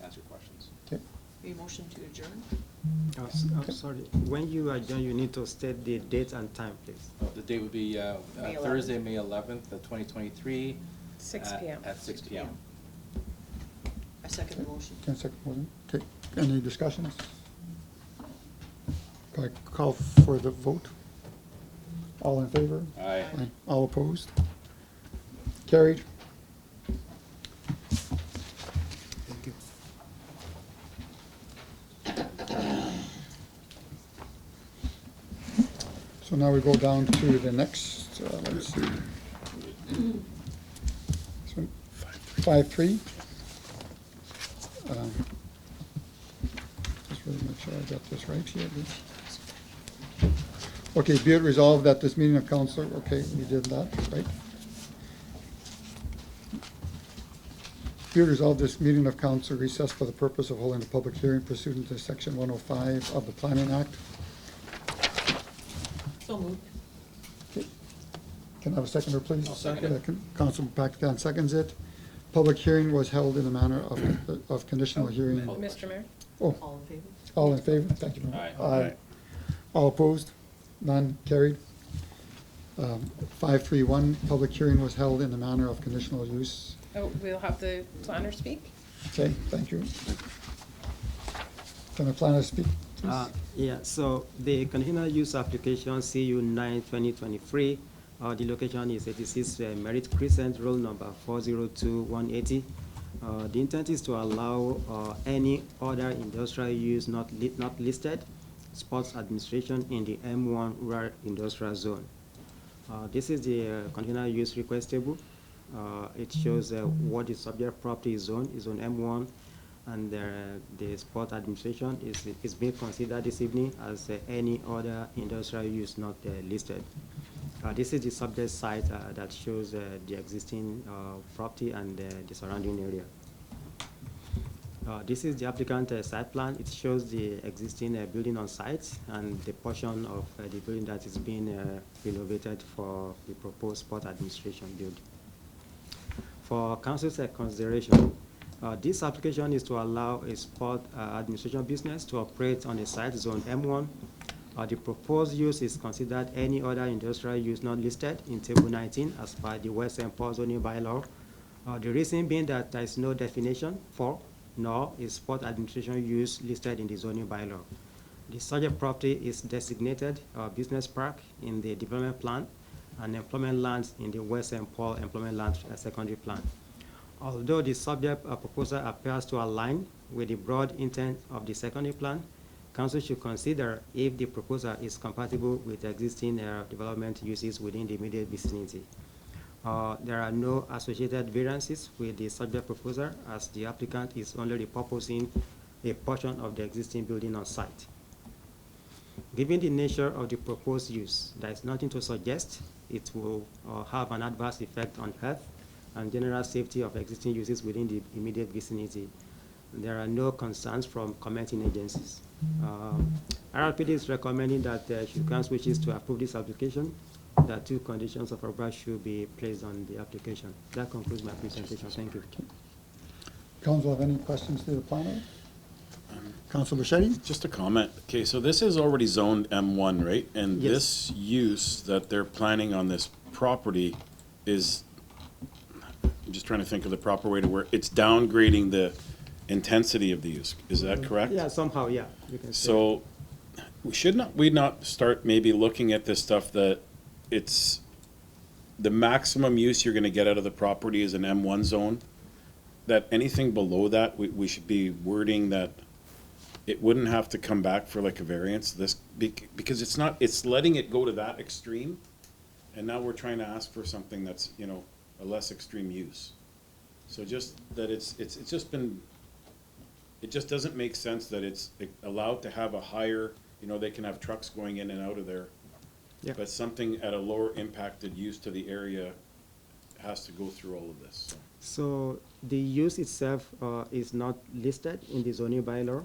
answer questions. Okay. A motion to adjourn? I'm sorry, when you adjourn, you need to state the date and time, please. The date would be May 11th. Thursday, May 11th of 2023. 6 p.m. At 6 p.m. I second the motion. Can I second the motion? Okay, any discussions? Can I call for the vote? All in favor? Aye. All opposed? Carried. Thank you. So now we go down to the next, let's see. This one, 5-3. Just really make sure I got this right here. Okay, be it resolved that this meeting of council, okay, we did that, right? Be it resolved this meeting of council recessed for the purpose of holding a public hearing pursuant to section 105 of the Planning Act. So moved. Okay. Can I have a seconder, please? I'll second it. Council Paxton seconds it. Public hearing was held in a manner of conditional hearing. Mr. Mayor? Oh, All in favor? all in favor? Thank you. Aye. Aye. All opposed? None? Carried. 531, public hearing was held in the manner of conditional use. Oh, we'll have the planner speak. Okay, thank you. Can the planner speak, please? Yeah, so the conditional use application CU 9/2023, the location is 86 Merit Crescent, roll number 402180. The intent is to allow any other industrial use not listed, sports administration in the M1 rural industrial zone. This is the conditional use request table. It shows what the subject property is zone M1 and the sport administration is being considered this evening as any other industrial use not listed. This is the subject site that shows the existing property and the surrounding area. This is the applicant site plan. It shows the existing building on site and the portion of the building that is being renovated for the proposed sport administration building. For council's consideration, this application is to allow a sport administration business to operate on a site zone M1. The proposed use is considered any other industrial use not listed in Table 19 as per the West St. Paul zoning bylaw. The reason being that there is no definition for nor is sport administration use listed in the zoning bylaw. The subject property is designated business park in the development plan and employment lands in the West St. Paul employment land secondary plan. Although the subject proposal appears to align with the broad intent of the secondary plan, council should consider if the proposal is compatible with existing development uses within the immediate vicinity. There are no associated variances with the subject proposal as the applicant is only repurposing a portion of the existing building on site. Given the nature of the proposed use, there is nothing to suggest it will have an adverse effect on health and general safety of existing uses within the immediate vicinity. There are no concerns from commenting agencies. RRPD is recommending that should council wishes to approve this application, that 2 conditions of approval should be placed on the application. That concludes my presentation. Thank you. Council have any questions to the planner? Council Bichetti? Just a comment. Okay, so this is already zoned M1, right? And Yes. this use that they're planning on this property is, I'm just trying to think of the proper way to word, it's downgrading the intensity of the use. Is that correct? Yeah, somehow, yeah. You can say. So, should we not start maybe looking at this stuff that it's, the maximum use you're gonna get out of the property is an M1 zone? That anything below that, we should be wording that it wouldn't have to come back for like a variance, because it's not, it's letting it go to that extreme, and now we're trying to ask for something that's, you know, a less extreme use. So just that it's just been, it just doesn't make sense that it's allowed to have a higher, you know, they can have trucks going in and out of there. Yeah. But something at a lower impacted use to the area has to go through all of this, so. So the use itself is not listed in the zoning bylaw,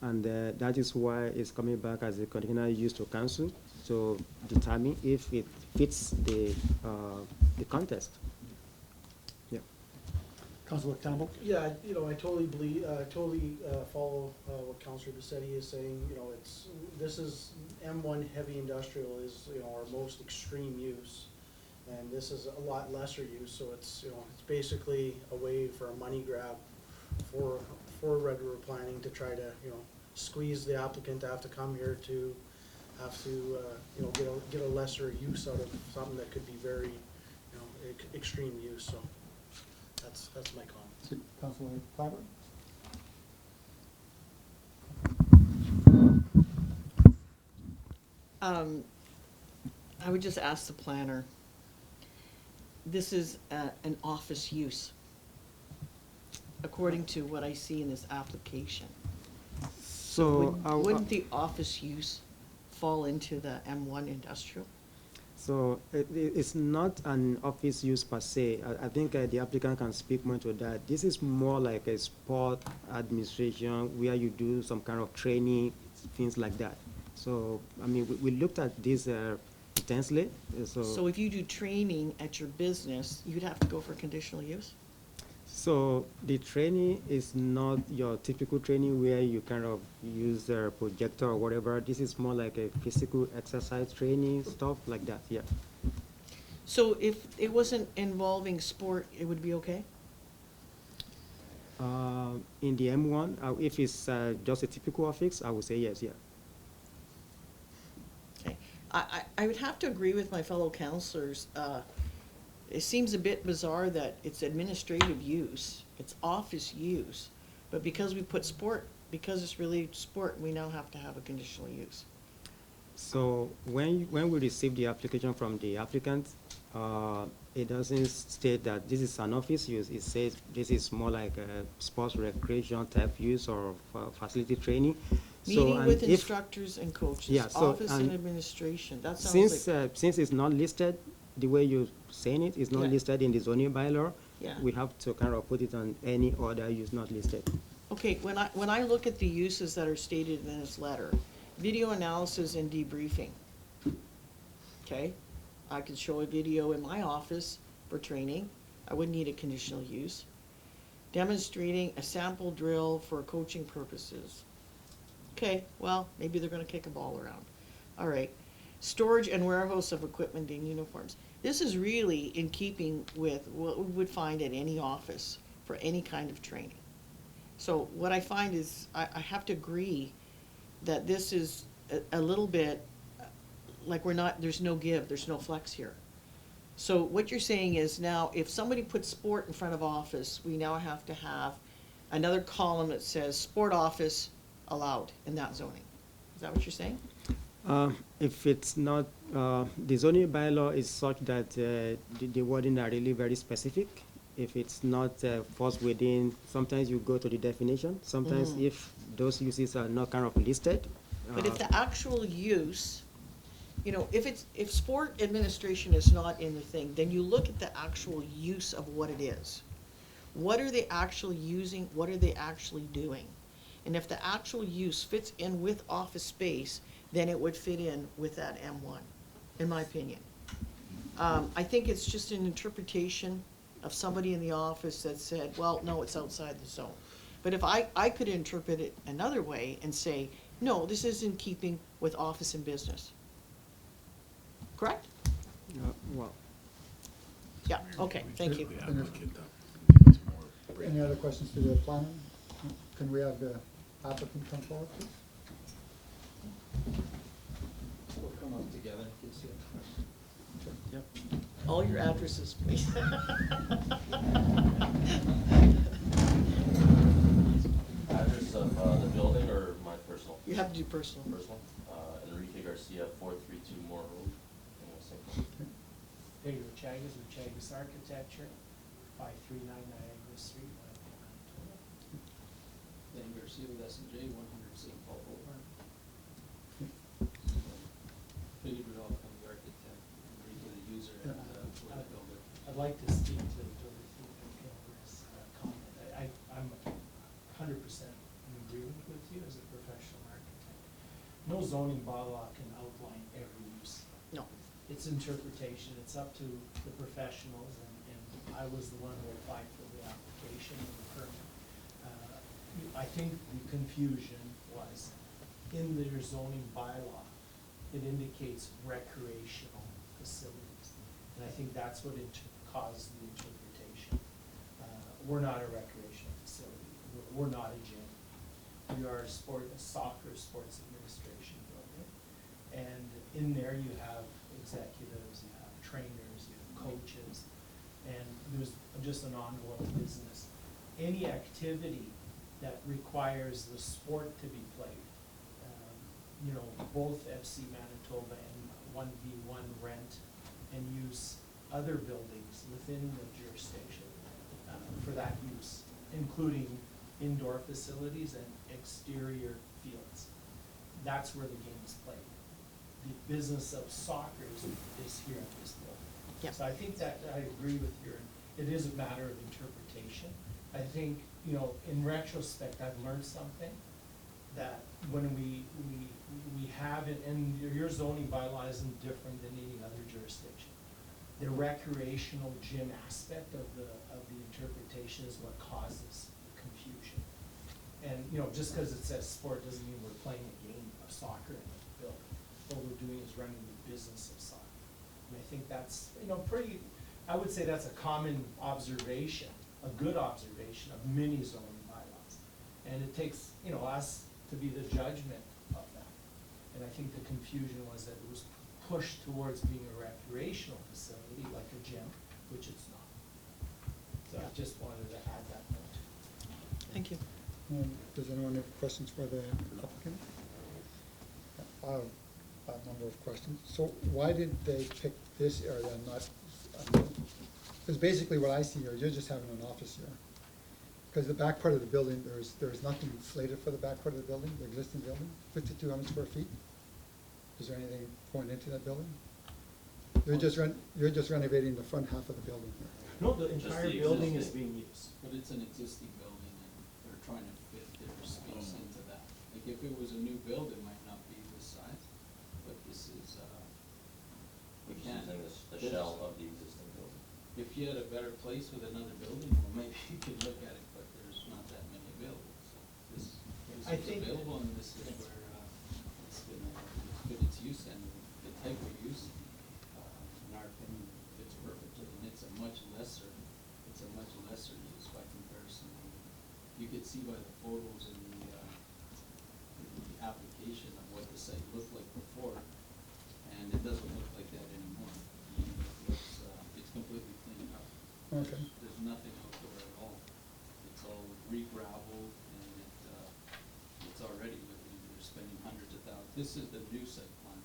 and that is why it's coming back as a conditional use to council to determine if it fits the context. Yeah. Councilor Campbell? Yeah, I totally believe, follow what Councilor Bichetti is saying. This is M1 heavy industrial is, our most extreme use. And this is a lot lesser use, so it's basically a way for a money grab for Red River Planning to try to, squeeze the applicant to have to come here to have to, get a lesser use out of something that could be very, extreme use, so that's my comment. Councilor Claver? I would just ask the planner, this is an office use, according to what I see in this application. So Wouldn't the office use fall into the M1 industrial? So it's not an office use per se. I think the applicant can speak more to that. This is more like a sport administration where you do some kind of training, things like that. So, I mean, we looked at this intensely. So if you do training at your business, you'd have to go for conditional use? So the training is not your typical training where you kind of use a projector or whatever. This is more like a physical exercise training, stuff like that, yeah. So if it wasn't involving sport, it would be okay? In the M1, if it's just a typical office, I would say yes, yeah. Okay. I would have to agree with my fellow councilors. It seems a bit bizarre that it's administrative use, it's office use, but because we put sport, because it's really sport, we now have to have a conditional use. So when we received the application from the applicant, It doesn't state that this is an office use. It says this is more like a sports recreation type use or facility training. So, Meeting and with if- instructors and coaches, Yeah, so, office and and administration, that sounds Since, like, since it's not listed, the way you're saying it, it's not Yeah. listed in the zoning bylaw, Yeah. we have to kind of put it on any other use not listed. okay, when I look at the uses that are stated in this letter, video analysis and debriefing. Okay, I could show a video in my office for training, I wouldn't need a conditional use. Demonstrating a sample drill for coaching purposes. Okay, well, maybe they're gonna kick a ball around. All right. Storage and warehouse of equipment and uniforms. This is really in keeping with what we would find at any office for any kind of training. So what I find is, I have to agree that this is a little bit, like we're not, there's no give, there's no flex here. So what you're saying is now, if somebody puts sport in front of office, we now have to have another column that says sport office allowed in that zoning. Is that what you're saying? If it's not, the zoning bylaw is such that the wording are really very specific. If it's not falls within, sometimes you go to the definition. Sometimes if those uses are not kind of listed. But if the actual use, you know, if sport administration is not in the thing, then you look at the actual use of what it is. What are they actually using? What are they actually doing? And if the actual use fits in with office space, then it would fit in with that M1, in my opinion. I think it's just an interpretation of somebody in the office that said, well, no, it's outside the zone. But if I could interpret it another way and say, no, this is in keeping with office and business. Correct? Well, Yeah, okay, thank you. The applicant, give us more Any other questions to the planner? Can we have the applicant come forward, please? We'll come up together, you can see it. All your addresses, please. Address of the building or my personal? You have to do personal. Personal. Enrique Garcia, 432 Moore Road. Pedro Chagas with Chagas Architecture, 539 Niagara Street, Manitoba. Dan Garcia with S&J, 100 St. Paul Boulevard. Pretty Rudolph, I'm the architect, Enrique the user, and we're the builder. I'd like to speak to Dorothy Kilgour's comment. I'm 100% in agreement with you as a professional architect. No zoning bylaw can outline every use. No. It's interpretation, it's up to the professionals, and I was the one who applied for the application and the permit. I think the confusion was, in their zoning bylaw, it indicates recreational facilities. And I think that's what caused the interpretation. We're not a recreational facility, we're not a gym. We are a soccer sports administration building. And in there you have executives, you have trainers, you have coaches, and there's just an ongoing business. Any activity that requires the sport to be played, you know, both FC Manitoba and 1v1 rent and use other buildings within the jurisdiction for that use, including indoor facilities and exterior fields. That's where the game is played. The business of soccer is here in this building. Yep. So I think that I agree with it is a matter of interpretation. I think, you know, in retrospect, I've learned something, that when we have it, and your zoning bylaw isn't different than any other jurisdiction. The recreational gym aspect of the interpretation is what causes confusion. And, you know, just because it says sport doesn't mean we're playing a game of soccer in the building. What we're doing is running the business of soccer. And I think that's, you know, I would say that's a common observation, a good observation of many zoning bylaws. And it takes, you know, us to be the judgment of that. And I think the confusion was that it was pushed towards being a recreational facility, like a gym, which it's not. So I just wanted to add that note. Thank you. Does anyone have questions for the applicant? a number of questions. So why did they pick this area and not, because basically what I see here, you're just having an office here. Because the back part of the building, there's nothing slated for the back part of the building, the existing building, 5,200 square feet? Is there anything going into that building? You're just renovating the front half of the building here. No, the Just entire the building is existing. being used. But it's an existing building and they're trying to fit their space into that. Like if it was a new build, it might not be this size, but this is, we Which is can't. using the shell of the existing building. If you had a better place with another building, well, maybe you could look at it, but there's not that many available, so this I is think- available and this is where, it's gonna, it's good its use and the type of use, in our opinion, fits perfectly, and it's a much lesser use by comparison. You could see by the photos in the application of what the site looked like before, and it doesn't look like that anymore. I mean, it looks, it's completely cleaned up. Okay. There's nothing out there at all. It's all re-gravelled and it's already, they're spending hundreds of thousands. This is the new site plan,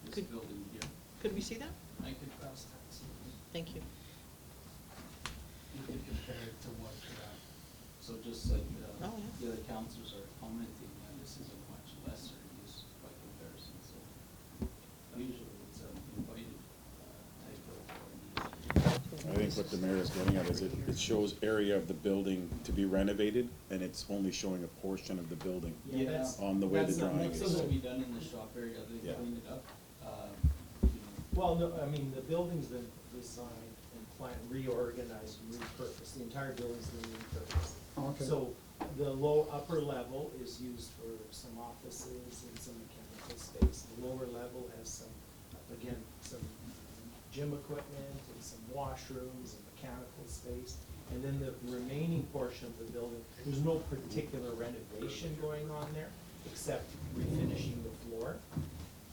this Could- building here. Could we see that? I could pass that. Thank you. You can compare it to what, so just like, Oh, yeah. the other councilors are commenting, this is a much lesser use by comparison, so usually it's an invited, type of, I think what the mayor is getting at is it shows area of the building to be renovated, and it's only showing a portion of the building Yeah, that's, on the way the that's not, drawing that's is. supposed to be done in the shop area, they Yeah. cleaned it up, you know. Well, no, I mean, the building's been designed and planned, reorganized, and repurposed, the entire building's been repurposed. Okay. So the upper level is used for some offices and some mechanical space. The lower level has some, again, some gym equipment and some washrooms and mechanical space. And then the remaining portion of the building, there's no particular renovation going on there, except refinishing the floor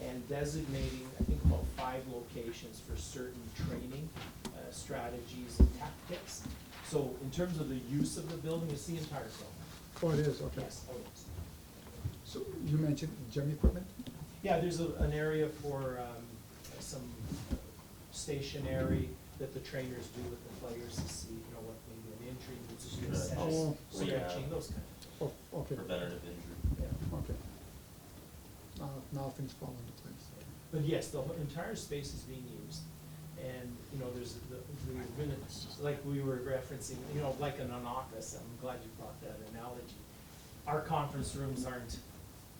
and designating, I think, about 5 locations for certain training strategies and tactics. So in terms of the use of the building, it's the entire building. Oh, it is, okay. Yes, oh, yes. So you mentioned gym equipment? Yeah, there's an area for some stationary that the trainers do with the players to see, you know, what maybe an injury needs to be assessed, Oh. stretching, those kind of things. Oh, okay. Preventative injury. Yeah. Okay. Now things fall into place. But yes, the whole entire space is being used. And, you know, there's like we were referencing, you know, like in an office, I'm glad you brought that analogy. Our conference rooms aren't,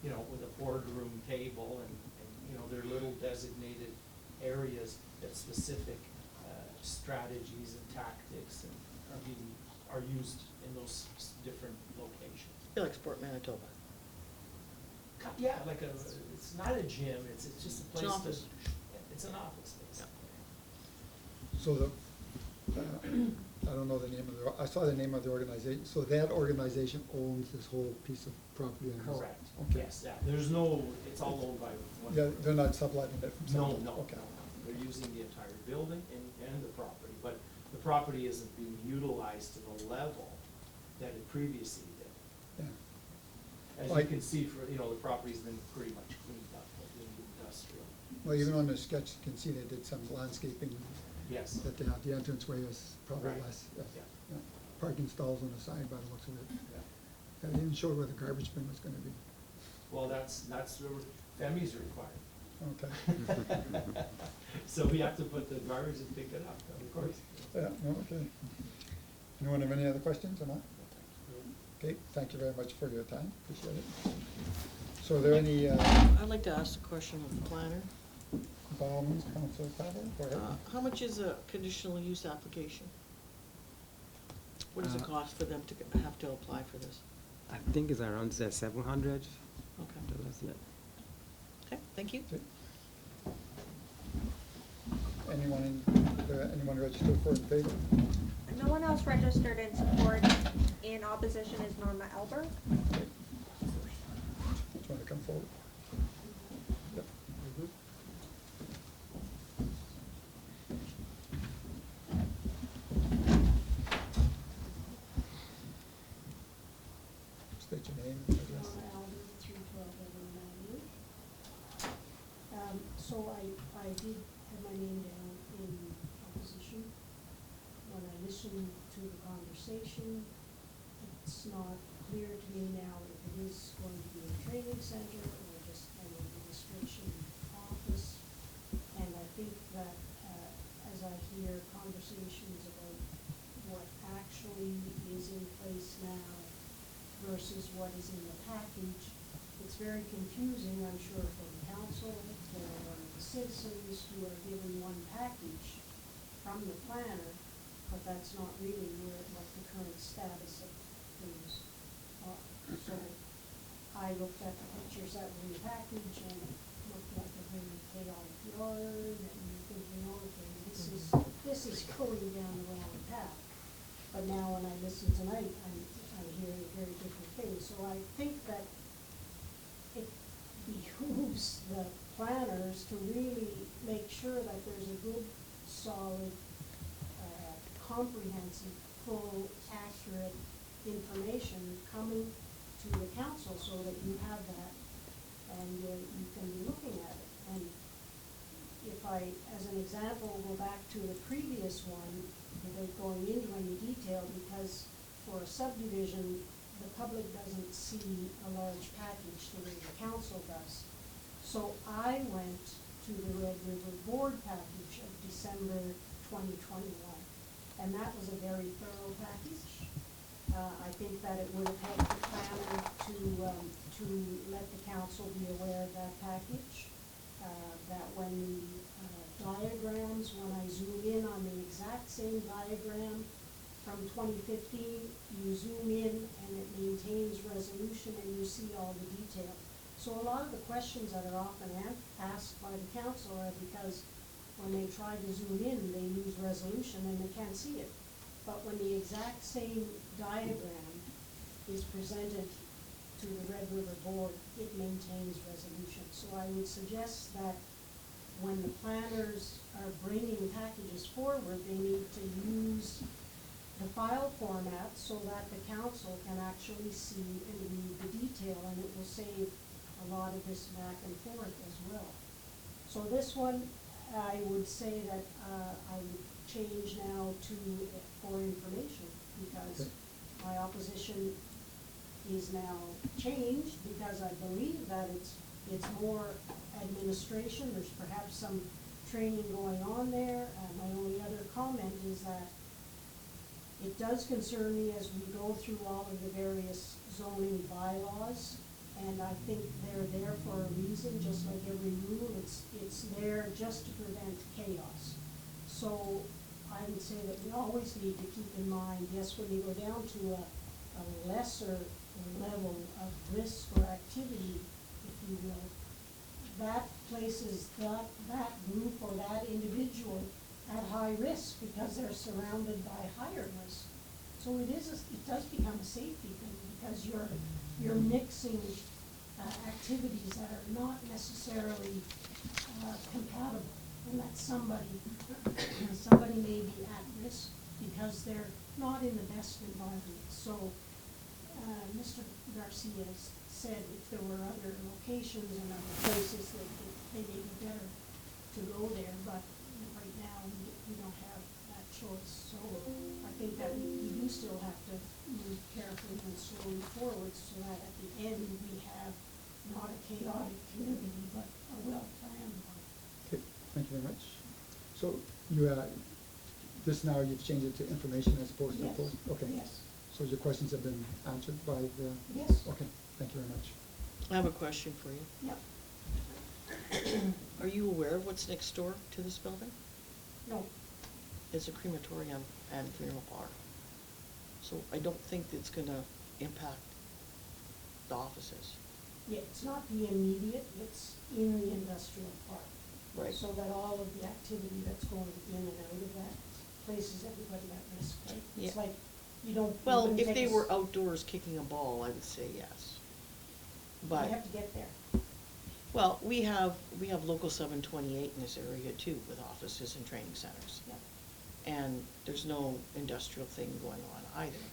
you know, with a boardroom table and, you know, they're little designated areas that specific strategies and tactics and are used in those different locations. Feel like Sport Manitoba. Yeah, like it's not a gym, it's just a It's an place to, office. it's an office space. So I don't know the name of I saw the name of the organization, so that organization owns this whole piece of property and has. Correct, Okay. yes, yeah, there's no, it's all owned by one. Yeah, they're not subletting it from No, someone? no, Okay. no, they're using the entire building and the property, but the property isn't being utilized to the level that it previously did. Yeah. As you Like- can see, the property's been pretty much cleaned up, in industrial. Well, even on the sketch, you can see they did some landscaping. Yes. That they have, the entranceway is probably Right. less, yes. Yeah. Yeah. Parking stalls on the side by the looks of it. Yeah. And they didn't show where the garbage bin was gonna be. Well, that's where FEMI's required. Okay. So we have to put the garbage and pick it up, of course. Yeah, no, okay. Anyone have any other questions or not? Okay, thank you very much for your time, appreciate it. So are there any, I'd like to ask a question of the planner. by all means, Councilor Pavel, go ahead. How much is a conditional use application? What does it Uh, cost for them to have to apply for this? I think it's around $700. Okay, Yeah. okay, thank you. Okay. Anyone anyone registered for in favor? No one else registered in support. In opposition is Norma Elber. Okay. Just want to come forward. Yep. State your name and address. So I did have my name down in opposition. When I listened to the conversation, it's not clear to me now if it is going to be a training center or just an administration office. And I think that, as I hear conversations about what actually is in place now versus what is in the package, it's very confusing, I'm sure, for the council, for the citizens who are given one package from the planner, but that's not really what the current status of things are. So I looked at the pictures that were in the package and it looked like a very chaotic yard, and you're thinking, okay, this is going down the wrong path. But now when I listen tonight, I'm hearing very different things. So I think that it behooves the planners to really make sure that there's a good, solid, comprehensive, full, accurate information coming to the council so that you have that and you can be looking at it. And if I, as an example, go back to the previous one, without going into any detail, because for a subdivision, the public doesn't see a large package the way the council does. So I went to the Red River Board package of December 2021, and that was a very thorough package. I think that it would have helped the planner to let the council be aware of that package. That when the diagrams, when I zoom in on the exact same diagram from 2015, you zoom in and it maintains resolution and you see all the detail. So a lot of the questions that are often asked by the council are because when they try to zoom in, they lose resolution and they can't see it. But when the exact same diagram is presented to the Red River Board, it maintains resolution. So I would suggest that when the planners are bringing packages forward, they need to use the file format so that the council can actually see and read the detail, and it will save a lot of this back and forth as well. So this one, I would say that I would change now to for information, because my opposition is now changed, because I believe that it's more administration. There's perhaps some training going on there. My only other comment is that it does concern me as we go through all of the various zoning bylaws, and I think they're there for a reason, just like every rule. It's there just to prevent chaos. So I would say that we always need to keep in mind, yes, when you go down to a lesser level of risk or activity, if you will, that places that group or that individual at high risk because they're surrounded by higher risk. So it does become a safety thing, because you're mixing activities that are not necessarily compatible, and that somebody may be at risk because they're not in the best environment. So Mr. Garcia said if there were other locations and other places that they may be better to go there, but right now we don't have that choice. So I think that we do still have to move carefully and slowly forward so that at the end we have not a chaotic community, but a well-planned one. Okay, thank you very much. So you, this now you've changed it to information as opposed to Yes. post? Okay. Yes. So your questions have been answered by the? Yes. Okay, thank you very much. I have a question for you. Yep. Are you aware of what's next door to this building? No. It's a crematorium and funeral parlor. So I don't think it's gonna impact the offices. Yeah, it's not the immediate, it's in the industrial park. Right. So that all of the activity that's going in and out of that places everybody at risk, right? It's Yeah. like, you don't. Well, you if can they take were outdoors kicking a ball, I would say yes. But. You have to get there. Well, we have local 728 in this area too, with offices and training centers. Yep. And there's no industrial thing going on either.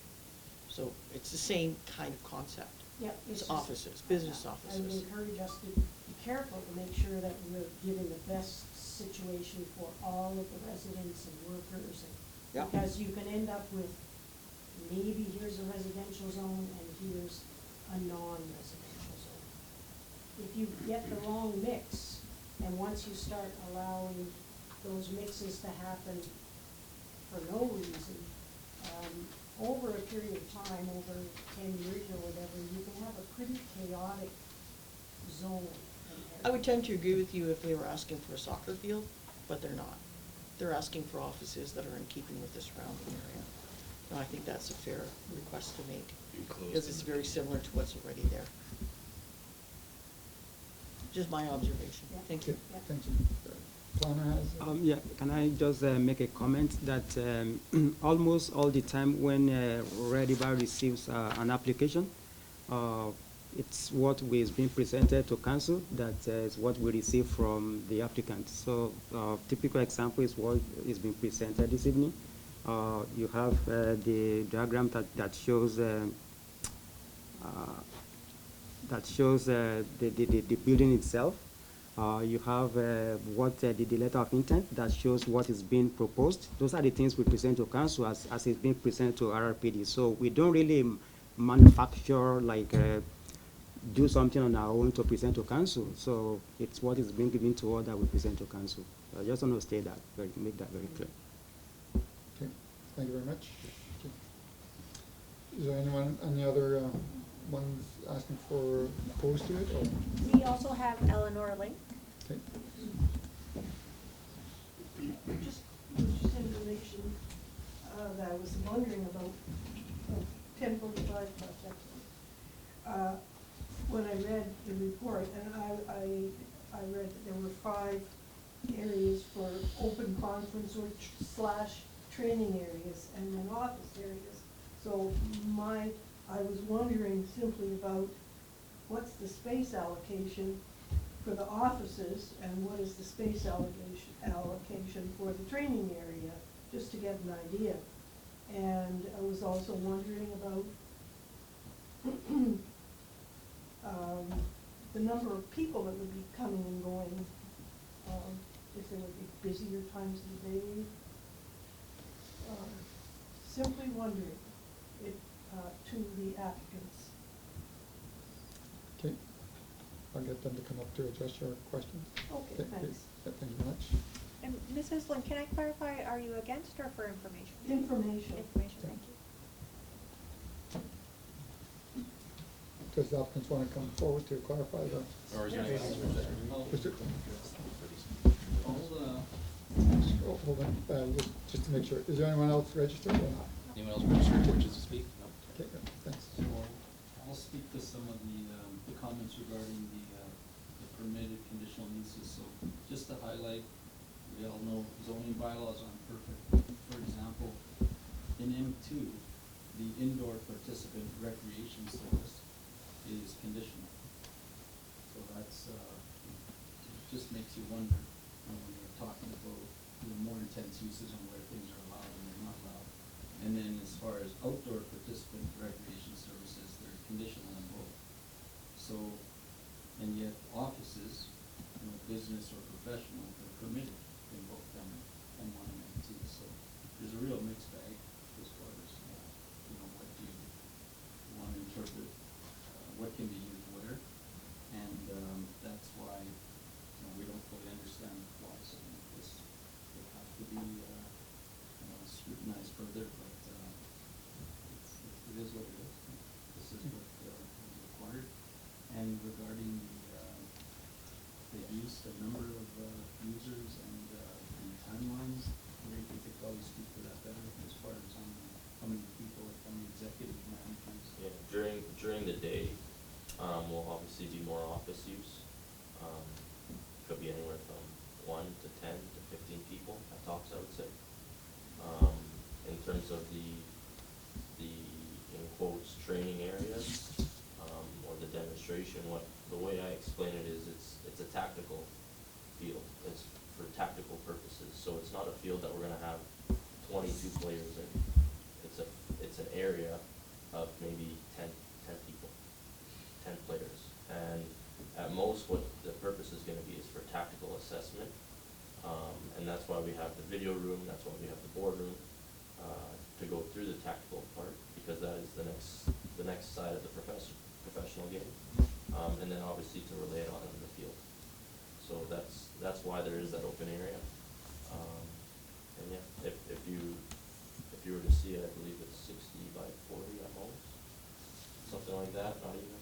So it's the same kind of concept. Yep. It's just- offices, business I would offices. encourage us to be careful to make sure that we're giving the best situation for all of the residents and workers. Yeah. Because you can end up with, maybe here's a residential zone and here's a non-residential zone. If you get the wrong mix, and once you start allowing those mixes to happen for no reason, over a period of time, over 10 years or whatever, you can have a pretty chaotic zone. I would tend to agree with you if they were asking for a soccer field, but they're not. They're asking for offices that are in keeping with the surrounding area. And I think that's a fair request to make, because it's very similar to what's already there. Just my observation. Yeah. Thank you. Yeah. Thank you. Planner has. Yeah, can I just make a comment that almost all the time when Red River receives an application, it's what is being presented to council that is what we receive from the applicant. So typical example is what is being presented this evening. You have the diagram that shows the building itself. You have what the letter of intent that shows what is being proposed. Those are the things we present to council as it's being presented to RRPD. So we don't really manufacture like do something on our own to present to council. So it's what is being given to us that we present to council. I just want to state that, make that very clear. Okay, thank you very much. Okay. Is there anyone, any other ones asking for opposed to it? Or? We also have Eleanor Link. Okay. Just information that I was wondering about 1045 project. When I read the report, and I read that there were 5 areas for open conference or / training areas and then office areas. So I was wondering simply about what's the space allocation for the offices and what is the space allocation for the training area, just to get an idea. And I was also wondering about the number of people that would be coming and going, if there would be busier times of the day. Simply wondering if, to the applicants. Okay. I'll get them to come up to address your questions. Okay, thanks. Thank you very much. And Mrs. Lynn, can I clarify, are you against or for information? Information. Information, thank you. Does the applicants want to come forward to clarify the? Or is there Yes. Mr. I'll, Oh, hold on, just to make sure. Is there anyone else registered or not? anyone else registered who wishes to speak? No? Okay, good, thanks. So I'll speak to some of the comments regarding the permitted conditional uses. So just to highlight, we all know zoning bylaws aren't perfect. For example, in M2, the indoor participant recreation service is conditional. So that's, just makes you wonder when you're talking about more intense uses on where things are allowed and they're not allowed. And then as far as outdoor participant recreation services, they're conditional on both. So, and yet offices, business or professional, they're permitted in both M1 and M2. So there's a real mixed bag as far as, what do you want to interpret, what can be used where. And that's why, we don't fully understand why something like this would have to be, scrutinized further, but it is what it is. This is what is required. And regarding the use, the number of users and timelines, Rick, you could probably speak to that better as far as how many people, like how many executive managers. Yeah, during the day, will obviously be more office use. Could be anywhere from 1 to 10 to 15 people at tops, I would say. In terms of the in quotes training areas, or the demonstration, the way I explain it is it's a tactical field. It's for tactical purposes. So it's not a field that we're gonna have 22 players in. It's an area of maybe 10 people, 10 players. And at most what the purpose is gonna be is for tactical assessment. And that's why we have the video room, that's why we have the boardroom, to go through the tactical part, because that is the next side of the professional game. And then obviously to relay it on in the field. So that's why there is that open area. And yeah, if you were to see it, I believe it's 60 by 40 at most, something like that, not even.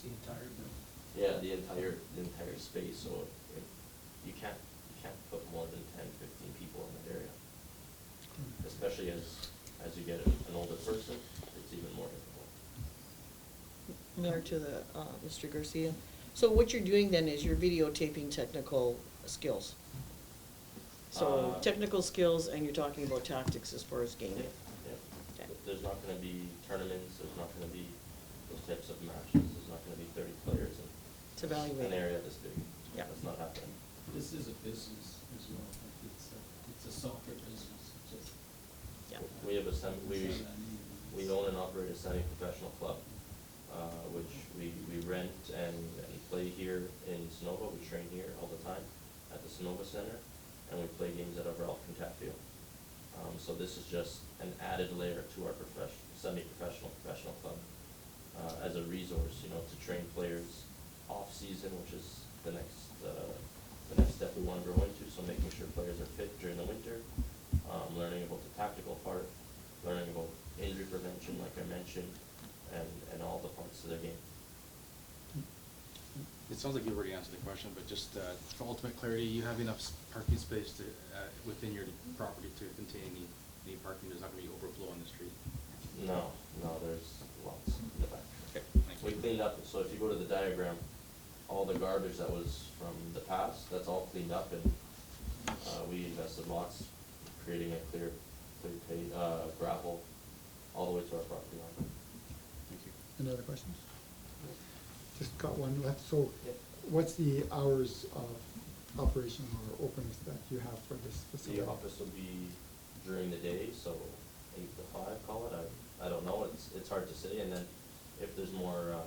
The entire building. Yeah, the entire space, so you can't put more than 10, 15 people in that area. Especially as you get an older person, it's even more difficult. Mayor, to the, Mr. Garcia. So what you're doing then is you're videotaping technical skills. So technical skills, and you're talking about tactics as far as gaming. Yeah. There's not gonna be tournaments, there's not gonna be those types of matches, there's not gonna be 30 players It's in evaluating. an area this big. Yeah. That's not happening. This is a business as well, like it's a soccer business, it's just. Yeah. We have we own and operate a semi-professional club, which we rent and play here in Sonoma. We train here all the time at the Sonoma Center, and we play games at our Ralph Tapio. So this is just an added layer to our semi-professional professional club, as a resource, to train players off-season, which is the next step we want to grow into. So making sure players are fit during the winter, learning about the tactical part, learning about injury prevention, like I mentioned, and all the parts of the game. It sounds like you already answered the question, but just for ultimate clarity, you have enough parking space to, within your property to contain any parking? There's not going to be overflow on the street? No, there's lots in the back. Okay, thank you. We cleaned up, so if you go to the diagram, all the garbage that was from the past, that's all cleaned up, and we invested lots creating a clear gravel all the way to our property line. Thank you. Any other questions? Just got one left. So what's the hours of operation or openings that you have for this facility? The office will be during the day, so 8 to 5, call it. I don't know, it's hard to say, and then if there's more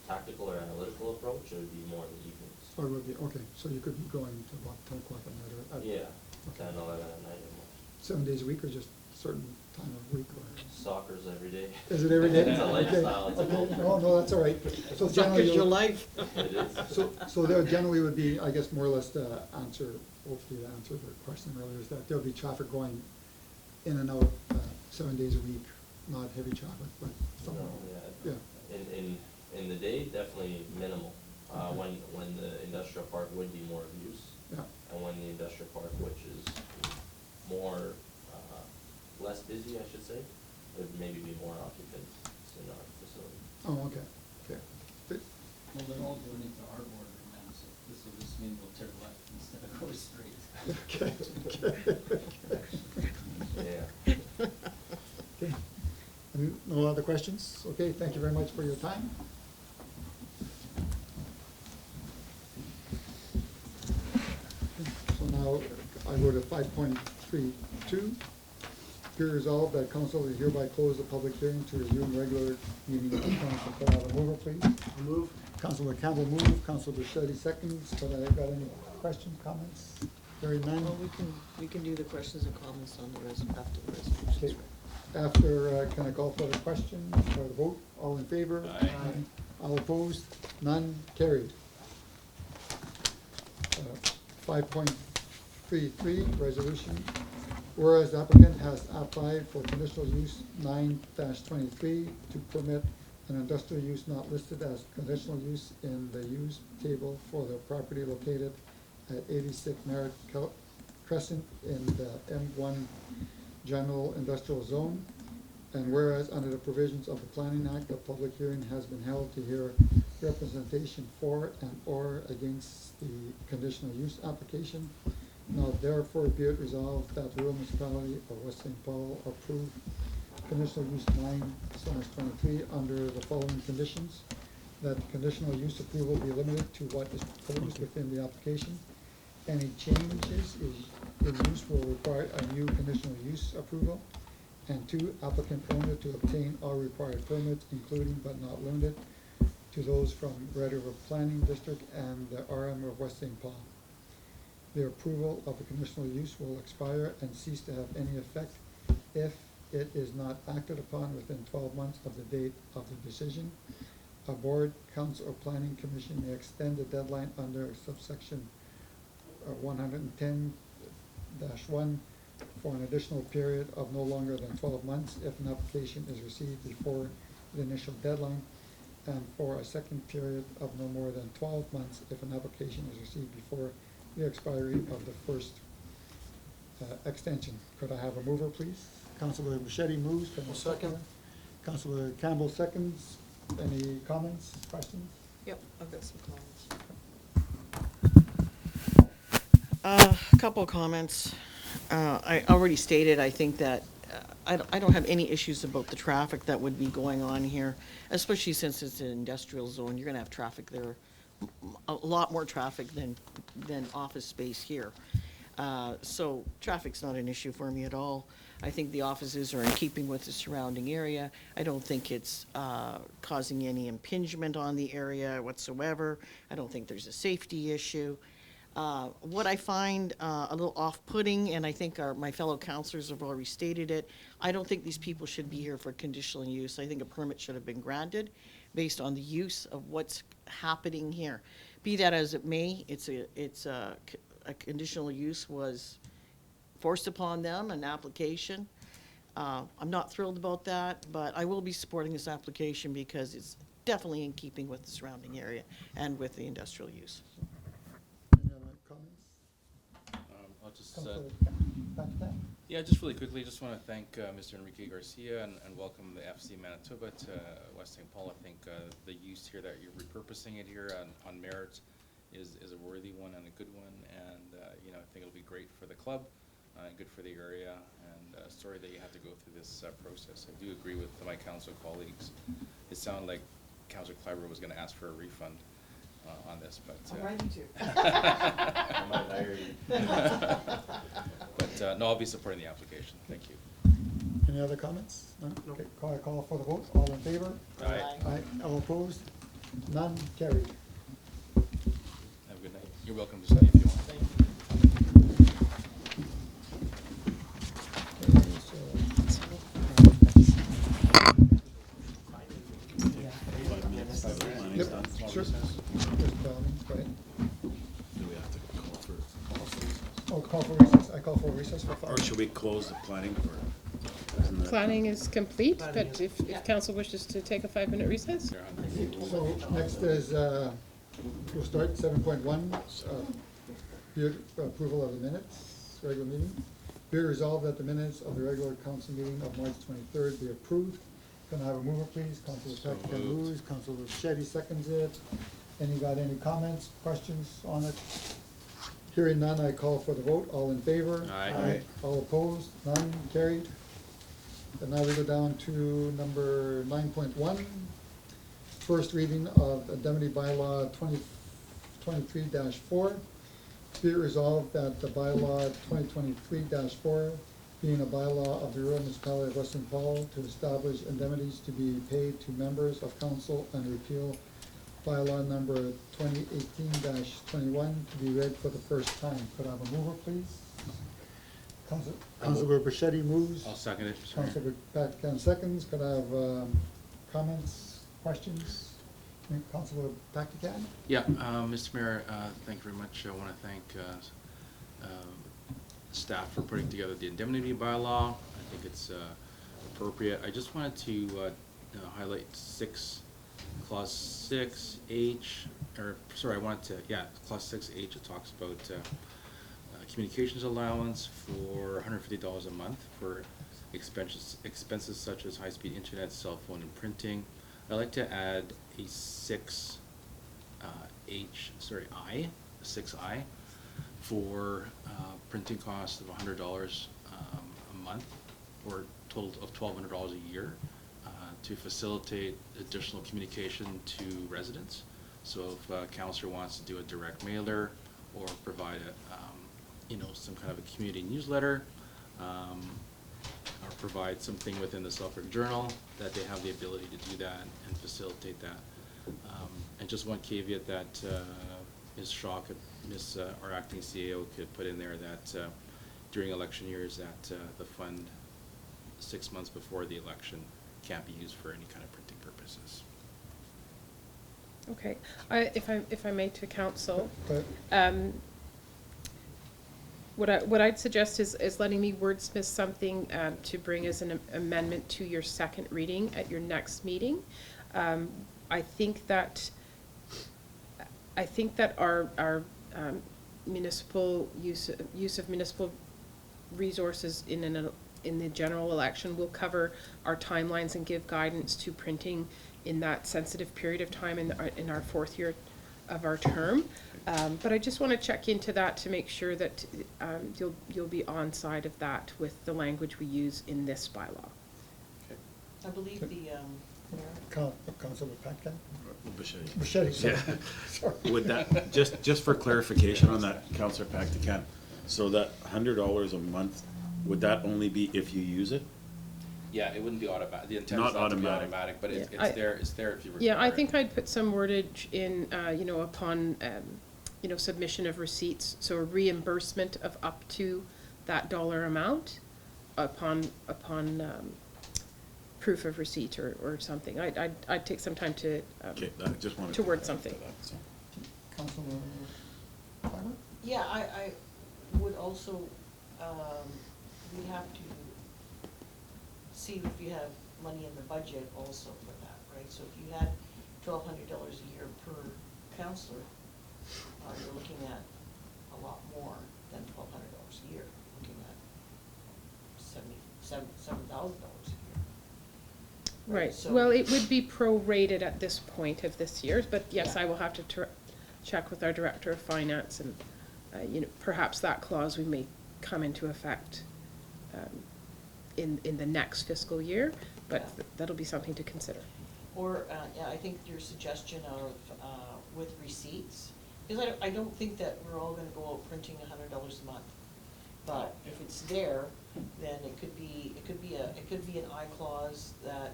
tactical or analytical approach, it would be more in the evenings. Or would be, okay, so you could be going to about 10 o'clock at night or? Yeah, Okay. 10, 11 at night or more. 7 days a week or just certain time of week or? Soccer's every day. Is it every day? It's a Okay. lifestyle, it's a Okay, culture. no, that's all right. So generally Soccer's your you'll- life. It is. So there generally would be, I guess, more or less to answer, hopefully to answer the question earlier, is that there'll be traffic going in and out 7 days a week, not heavy traffic, but some. No, Yeah. In the day, definitely minimal. When the industrial park would be more of use. Yeah. And when the industrial park, which is more, less busy, I should say, would maybe be more occupants in our facility. Oh, okay, okay. Good. Well, they're all going into our boardroom now, so this will just mean we'll turn left instead of go straight. Okay. Yeah. Okay. No other questions? Okay, thank you very much for your time. So now I go to 5.32. Be resolved that council is hereby close the public hearing to resume regular meeting of the council. Can I have a mover, please? Move. Councilor Campbell move, Councilor Bichetti seconds. But I got any questions, comments? Hearing none. Well, we can do the questions and comments on the after the resolutions. Okay. After, can I call for the question, for the vote? All in favor? Aye. All opposed? None? Carried. 5.33, resolution. Whereas the applicant has applied for conditional use 9-23 to permit an industrial use not listed as conditional use in the use table for the property located at 86 Merritt Crescent in the M1 General Industrial Zone. And whereas under the provisions of the Planning Act, a public hearing has been held to hear representation for and or against the conditional use application. Now therefore be it resolved that the rural municipality of West St. Paul approve conditional use 9/23 under the following conditions. That the conditional use approval be limited to what is proposed within the application. Any changes in use will require a new conditional use approval. And 2, applicant owner to obtain all required permits, including but not limited to those from Red River Planning District and the RM of West St. Paul. their approval of the conditional use will expire and cease to have any effect if it is not acted upon within 12 months of the date of the decision. A board, council, or planning commission may extend the deadline under subsection 110-1 for an additional period of no longer than 12 months if an application is received before the initial deadline, and for a second period of no more than 12 months if an application is received before the expiry of the first extension. Could I have a mover, please? Councilor Bichetti moves. Can I have a second? Councilor Campbell seconds. Any comments, questions? Yep, I've got some comments. A couple of comments. I already stated, I think that I don't have any issues about the traffic that would be going on here, especially since it's an industrial zone. You're gonna have traffic there, a lot more traffic than office space here. So traffic's not an issue for me at all. I think the offices are in keeping with the surrounding area. I don't think it's causing any impingement on the area whatsoever. I don't think there's a safety issue. What I find a little off-putting, and I think my fellow councilors have already stated it, I don't think these people should be here for conditional use. I think a permit should have been granted based on the use of what's happening here. Be that as it may, it's a conditional use was forced upon them, an application. I'm not thrilled about that, but I will be supporting this application because it's definitely in keeping with the surrounding area and with the industrial use. Any other comments? I'll just, Councilor Paquette? yeah, just really quickly, just want to thank Mr. Enrique Garcia and welcome the FC Manitoba to West St. Paul. I think the use here that you're repurposing it here on Merritt is a worthy one and a good one, and you know, I think it'll be great for the club, good for the area, and sorry that you have to go through this process. I do agree with my council colleagues. It sounded like Councilor Kleiber was going to ask for a refund on this, but I'm ready to. But no, I'll be supporting the application. Thank you. Any other comments? None? Okay, call for the vote. All in favor? Aye. Aye. All opposed? None? Carried. Have a good night. You're welcome to stay if you want. Okay, so Yep, sure. Just, right. Do we have to call for? Oh, call for recess. I call for recess for 5. Or should we close the planning for? isn't that- Planning is complete, but if council wishes to take a 5-minute recess? So next is, we'll start 7.1, approval of the minutes, regular meeting. Be it resolved that the minutes of the regular council meeting of March 23rd be approved. Can I have a mover, please? Councilor Paquette moves, Councilor Shetty seconds it. Any comments, questions on it? Hearing none, I call for the vote. All in favor? Aye. All opposed? None? Carried. And now we go down to number 9.1. First reading of indemnity bylaw 2023-4. Be it resolved that the bylaw 2023-4, being a bylaw of the rural municipality of West St. Paul to establish indemnities to be paid to members of council and repeal bylaw number 2018-21 to be read for the first time. Could I have a mover, please? Councilor Bichetti moves. I'll second it. Mr. Mayor. Councilor Paquette seconds. Could I have comments, questions? Councilor Paquette? Yeah, Mr. Mayor, thank you very much. I want to thank staff for putting together the indemnity bylaw. I think it's appropriate. I just wanted to highlight clause 6H, clause 6H. It talks about communications allowance for $150 a month for expenses such as high-speed internet, cell phone, and printing. I'd like to add a 6I for printing costs of $100 a month, or total of $1,200 a year, to facilitate additional communication to residents. So if a councillor wants to do a direct mailer or provide some kind of a community newsletter, or provide something within the Selkirk Journal, that they have the ability to do that and facilitate that. And just one caveat that Ms. Shaw could our acting CAO could put in there that during election years that the fund 6 months before the election can't be used for any kind of printing purposes. Okay, if I may to council, But what I'd suggest is letting me wordsmith something to bring as an amendment to your second reading at your next meeting. I think that our municipal use of municipal resources in the general election will cover our timelines and give guidance to printing in that sensitive period of time in our fourth year of our term. But I just want to check into that to make sure that you'll be on side of that with the language we use in this bylaw. I believe the, Councilor Patkan? Bichetti. Bichetti, sorry. Yeah. Sorry. Would that, just for clarification on that, Councillor Pactican, so that $100 a month, would that only be if you use it? Yeah, it wouldn't be automatic. The intent Not is not to be automatic. automatic, but Yeah, it's there if you require Yeah, I it. think I'd put some wordage in, upon, submission of receipts, so a reimbursement of up to that dollar amount upon proof of receipt or something. I'd take some time to, Okay, I just wanted to word clarify something. that, so. Councilor Clyburn? yeah, I would also, we have to see if you have money in the budget also for that, right? So if you had $1,200 a year per counselor, you're looking at a lot more than $1,200 a year, looking at $7,000 a year. Right, So- well, it would be prorated at this point of this year, but yes, Yeah. I will have to check with our Director of Finance and, perhaps that clause we may come into effect in the next fiscal year, but Yeah. that'll be something to consider. Or, yeah, I think your suggestion of, with receipts, because I don't think that we're all gonna go out printing $100 a month. But if it's there, then it could be an I clause that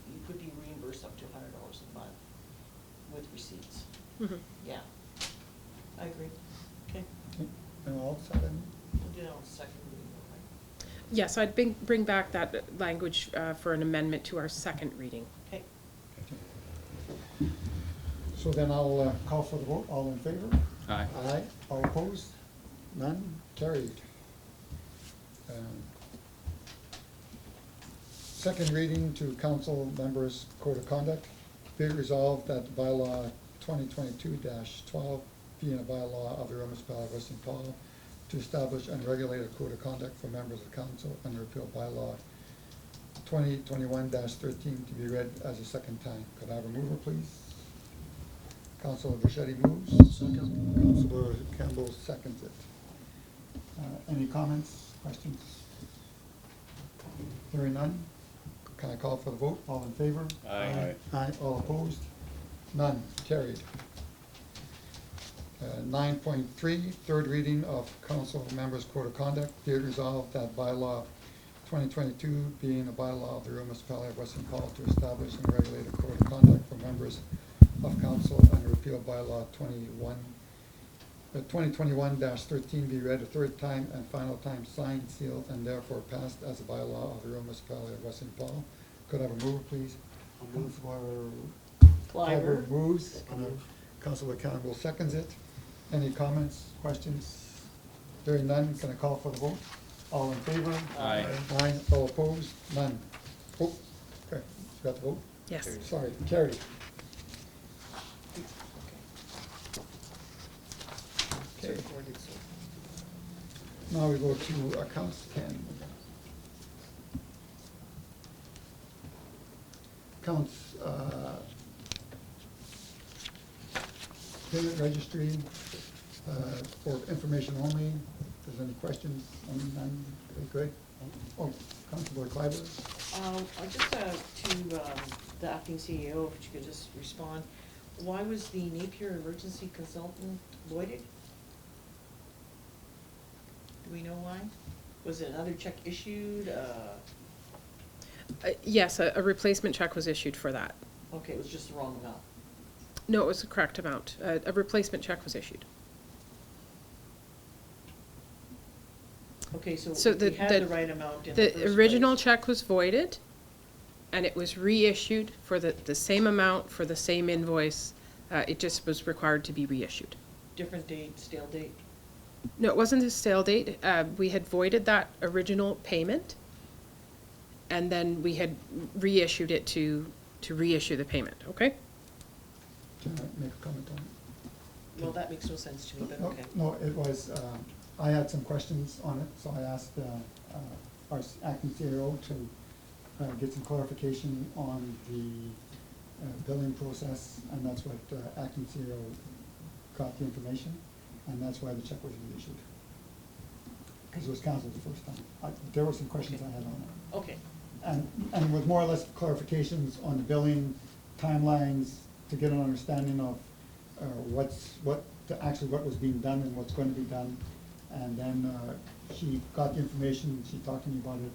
you could be reimbursed up to $100 a month with receipts. Mhm. Yeah, I agree. Okay, Okay, and all set then? we'll do it on second reading, all Yes, I'd bring back that language for an amendment to our second reading. right? Okay. So then I'll call for the vote. All in favor? Aye. Aye. All opposed? None? Carried. Second reading to council members' code of conduct. Be it resolved that bylaw 2022-12 being a bylaw of the Rural Municipality of West St. Paul to establish and regulate a code of conduct for members of council and repeal bylaw 2021-13 to be read as a second time. Could I have a mover, please? Councilor Bichetti moves. Second. Councilor Campbell seconds it. Any comments, questions? Hearing none, can I call for the vote? All in favor? Aye. Aye, all opposed? None, carried. 9.3, third reading of council members' code of conduct. Be it resolved that bylaw 2022 being a bylaw of the Rural Municipality of West St. Paul to establish and regulate a code of conduct for members of council and repeal bylaw 2021-13 be read a third time and final time signed, sealed, and therefore passed as a bylaw of the Rural Municipality of West St. Paul. Could I have a mover, please? Councilor Clyburn moves. Councilor Campbell seconds it. Any comments, questions? Hearing none, can I call for the vote? All in favor? Aye. Aye, all opposed? None. Oh, okay, you got the vote? Yes. Sorry, carried. Okay. Now we go to accounts 10. Accounts, payment registry, for information only. If there's any questions, none, okay, good. Oh, Councilor Clyburn? I just, to the acting CEO, if you could just respond, why was the Napier Emergency Consultant voided? Do we know why? Was it another check issued? Yes, a replacement check was issued for that. Okay, it was just the wrong amount. No, it was the correct amount. A replacement check was issued. Okay, so So if we the- had the- the right amount in the first The original place- check was voided, and it was reissued for the same amount, for the same invoice. It just was required to be reissued. Different date, stale date. No, it wasn't a stale date. We had voided that original payment, and then we had reissued it to reissue the payment, okay? Can I make a comment on it? Well, that makes no sense to me, but No, okay. No, it was, I had some questions on it, so I asked our acting CEO to get some clarification on the billing process, and that's what acting CEO got the information, and that's why the check was reissued. Because it was canceled the first time. There were some questions I had on it. Okay, And with more or less clarifications on the billing timelines to get an understanding of actually what was being done and what's going to be done. And then she got the information, she talked to me about it,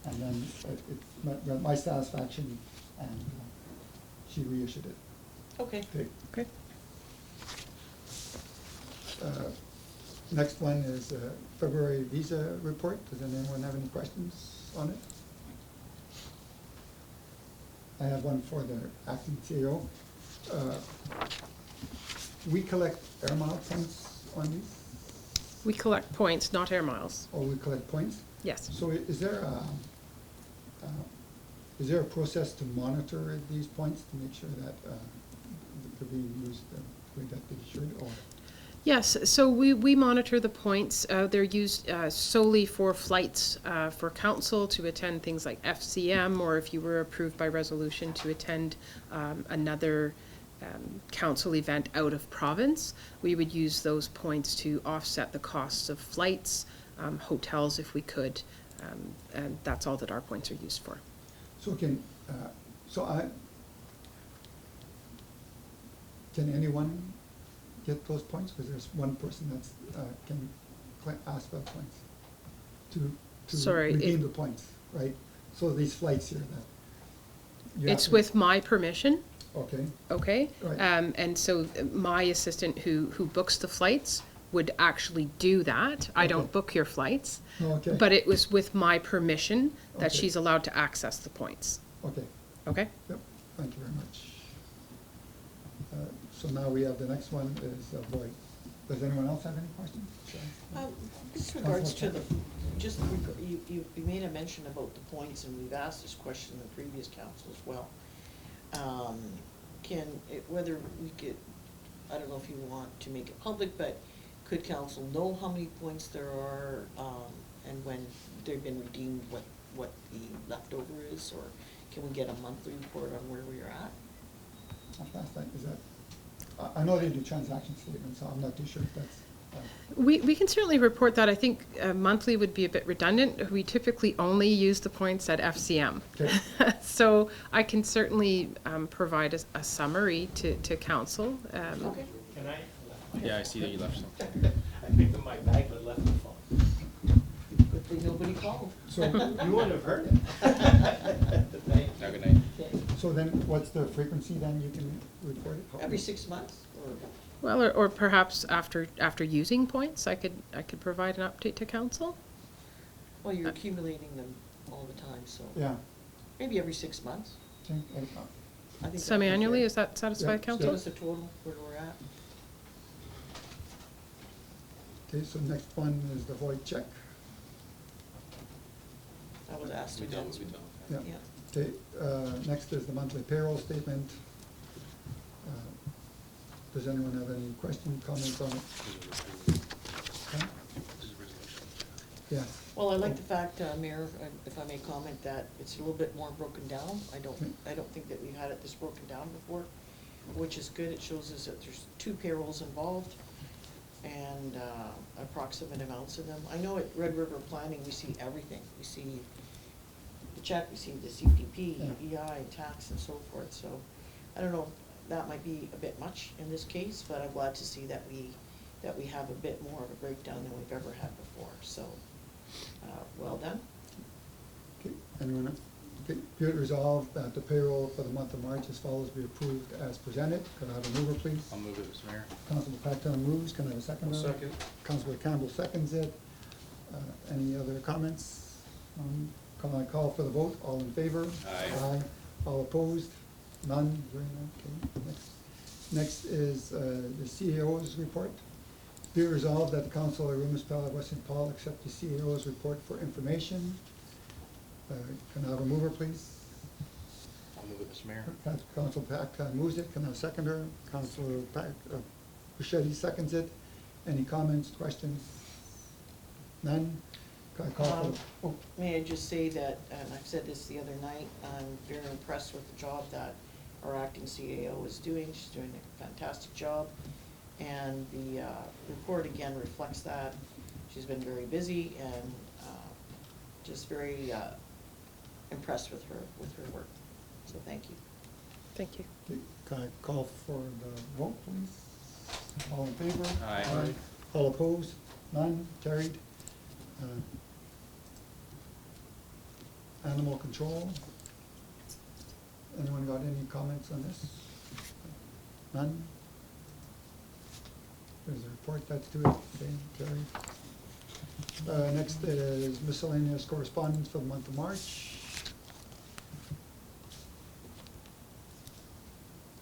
and then it met my satisfaction, and she reissued it. okay. Okay. Next one is February visa report. Does anyone have any questions on it? I have one for the acting CEO. We collect air mile points on these, We collect points, not air miles. or we collect points? Yes. So is there a process to monitor these points to make sure that they're being used the way that they should, or? Yes, so we monitor the points. They're used solely for flights for council to attend things like FCM, or if you were approved by resolution to attend another council event out of province, we would use those points to offset the costs of flights, hotels if we could, and that's all that our points are used for. So can anyone get those points? Because there's one person that's can ask for points to Sorry, redeem the points, right? So these flights here that you have It's to- with my permission. Okay. Okay? Right. And so my assistant who books the flights would actually do that. I don't Okay. book your flights. Okay. But it was with my permission that Okay. she's allowed to access the points. Okay. Okay? Yep. Thank you very much. So now we have the next one is Boyd. Does anyone else have any questions? With regards to the, you made a mention about the points, and we've asked this question in the previous council as well. Whether we could, I don't know if you want to make it public, but could council know how many points there are, and when they've been redeemed, what the leftover is, or can we get a monthly report on where we are at? How fast is that? I know they do transaction statements, so I'm not too sure if that's. We can certainly report that. I think monthly would be a bit redundant. We typically only use the points at FCM. Okay. So I can certainly provide a summary to council. Okay. Can I? Yeah, I see that you left some. I picked up my bag but left the phone. Good thing nobody called. So, You wouldn't have heard it. Thank you. Have a good night. Okay. so then what's the frequency then you can report it? How- Every 6 months, or? Well, or perhaps after using points, I could provide an update to council. Well, you're accumulating them all the time, so Yeah. maybe every 6 months. Okay, I think that'd be Semi-annually, fair. is that satisfy Yeah, council? Give us a total where we're at. Okay, so next one is the void check. That was asked We again. don't, we don't. Yeah. Yeah. Okay, next is the monthly payroll statement. Does anyone have any questions, comments on it? Okay? Yeah. Well, I like the fact, Mayor, if I may comment, that it's a little bit more broken down. I don't think that we've had it this broken down before, which is good. It shows us that there's 2 payrolls involved and approximate amounts of them. I know at Red River Planning, we see everything. We see the check, we see the CPP, EI, tax and so forth. So I don't know, that might be a bit much in this case, but I'm glad to see that we have a bit more of a breakdown than we've ever had before. So, well done. Okay, anyone else? Okay, be it resolved that the payroll for the month of March as follows be approved as presented. Could I have a mover, please? I'll move it, Mr. Mayor. Councilor Pacton moves, can I have a second? Second. Councilor Campbell seconds it. Any other comments? Call for the vote, all in favor? Aye. All opposed? None? Hearing none, okay, next is the CAO's report. Be it resolved that the Council of the Municipality of West St. Paul accept the CAO's report for information. Can I have a mover, please? I'll move it, Mr. Mayor. Council Pack moves it, can I have a seconder? Councilor Pack, Bichetti seconds it. Any comments, questions? None? Can I call for, May I just say that, and I've said this the other night, I'm very impressed with the job that our acting CAO is doing. She's doing a fantastic job. And the report again reflects that. She's been very busy and just very impressed with her work. So thank you. Thank you. can I call for the vote, please? All in favor? Aye. All opposed? None? Carried. Animal control. Anyone got any comments on this? None? There's a report that's due, okay, carried. Next is miscellaneous correspondence for the month of March.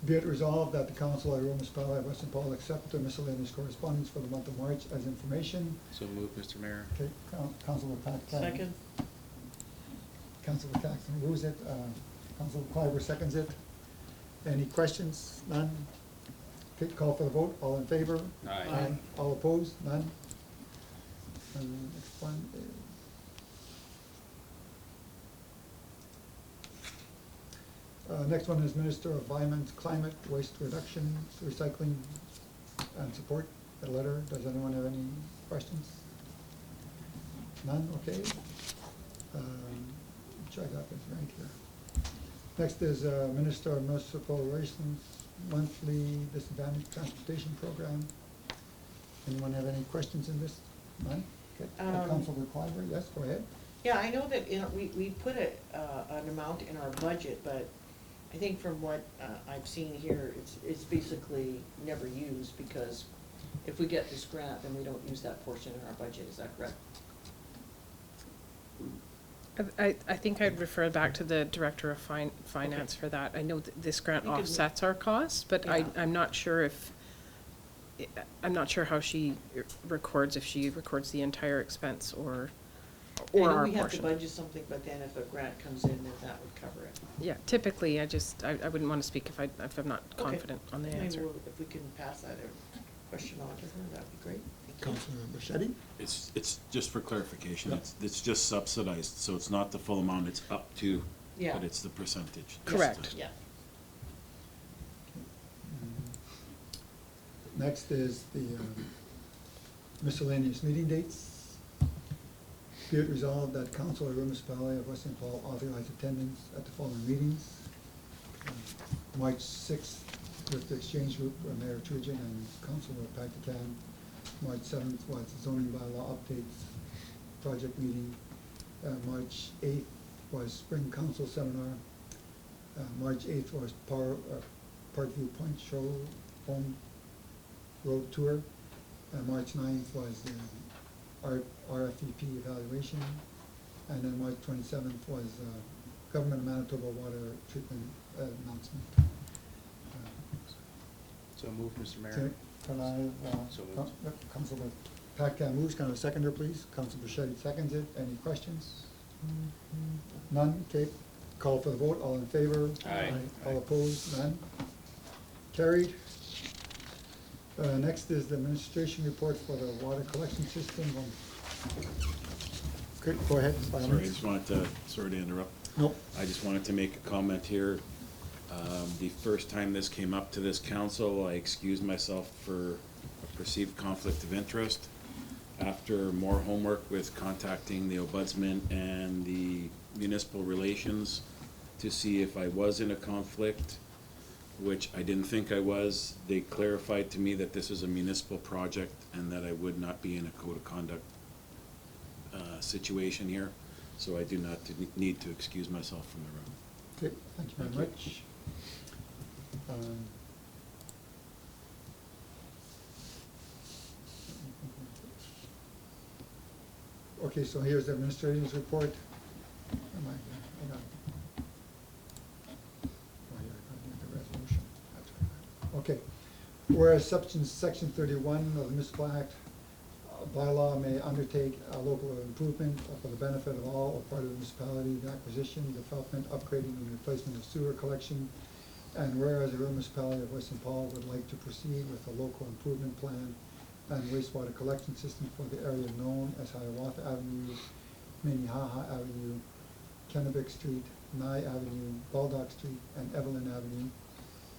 Be it resolved that the Council of the Municipality of West St. Paul accept the miscellaneous correspondence for the month of March as information. So move, Mr. Mayor. Okay, Councilor Pack. Second? Councilor Caxton moves it, Councilor Clyber seconds it. Any questions? None? Okay, call for the vote, all in favor? Aye. All opposed? None? And next one is next one is Minister of Environment, Climate, Waste Reduction, Recycling, and Support, a letter. Does anyone have any questions? None, okay. Which I got this right here. Next is Minister of Municipal Relations, monthly disadvantaged transportation program. Anyone have any questions in this? None? Okay, Councilor Clyber, yes, go ahead. Yeah, I know that, we put an amount in our budget, but I think from what I've seen here, it's basically never used, because if we get this grant, then we don't use that portion in our budget, is that correct? I think I'd refer back to the Director of Finance for that. I know that this grant You could- offsets our costs, but Yeah. I'm not sure how she records, if she records the entire expense or I know our we have to portion. budget something, but then if a grant comes in, then that would cover it. Yeah, typically, I wouldn't want to speak if I'm not Okay. confident on the Maybe answer. if we can pass that question on to her, that'd be great. Thank you. Councilor Bichetti? It's just for clarification, it's just subsidized, so it's not the full amount, it's up to, Yeah. but it's the percentage. Correct. Yeah. Next is the miscellaneous meeting dates. Be it resolved that Council of the Municipality of West St. Paul authorize attendance at the following meetings. March 6th with the exchange group, Mayor Trujan and Councilor Packatan. March 7th was the zoning bylaw updates project meeting. March 8th was spring council seminar. March 8th was Parkview Point Show Home Road Tour. March 9th was RFEP evaluation. And then March 27th was Government of Manitoba Water Treatment announcement. So move, Mr. Mayor. Okay, can I, So moved. Councilor Pack moves, can I have a seconder, please? Councilor Bichetti seconds it. Any questions? None? Okay, call for the vote. All in favor? Aye. All opposed? None? Carried. Next is the administration report for the water collection system. Okay, go ahead. by all Sorry, I means. just wanted to, sorry to interrupt. Nope. I just wanted to make a comment here. The first time this came up to this council, I excused myself for a perceived conflict of interest. After more homework with contacting the ombudsman and the municipal relations to see if I was in a conflict, which I didn't think I was, they clarified to me that this is a municipal project and that I would not be in a code of conduct situation here. So I do not need to excuse myself from the room. Okay, thank you very much. Okay, so here's the administrator's report. Am I- hang on. Oh, yeah, I need the resolution. That's right. Okay, whereas section 31 of the Municipal Act, bylaw may undertake a local improvement for the benefit of all or part of the municipality, the acquisition, development, upgrading, and replacement of sewer collection. And whereas the rural municipality of West St. Paul would like to proceed with a local improvement plan and wastewater collection system for the area known as Hiawatha Avenue, Minnehaha Avenue, Kennebec Street, Nye Avenue, Baldock Street, and Evelyn Avenue.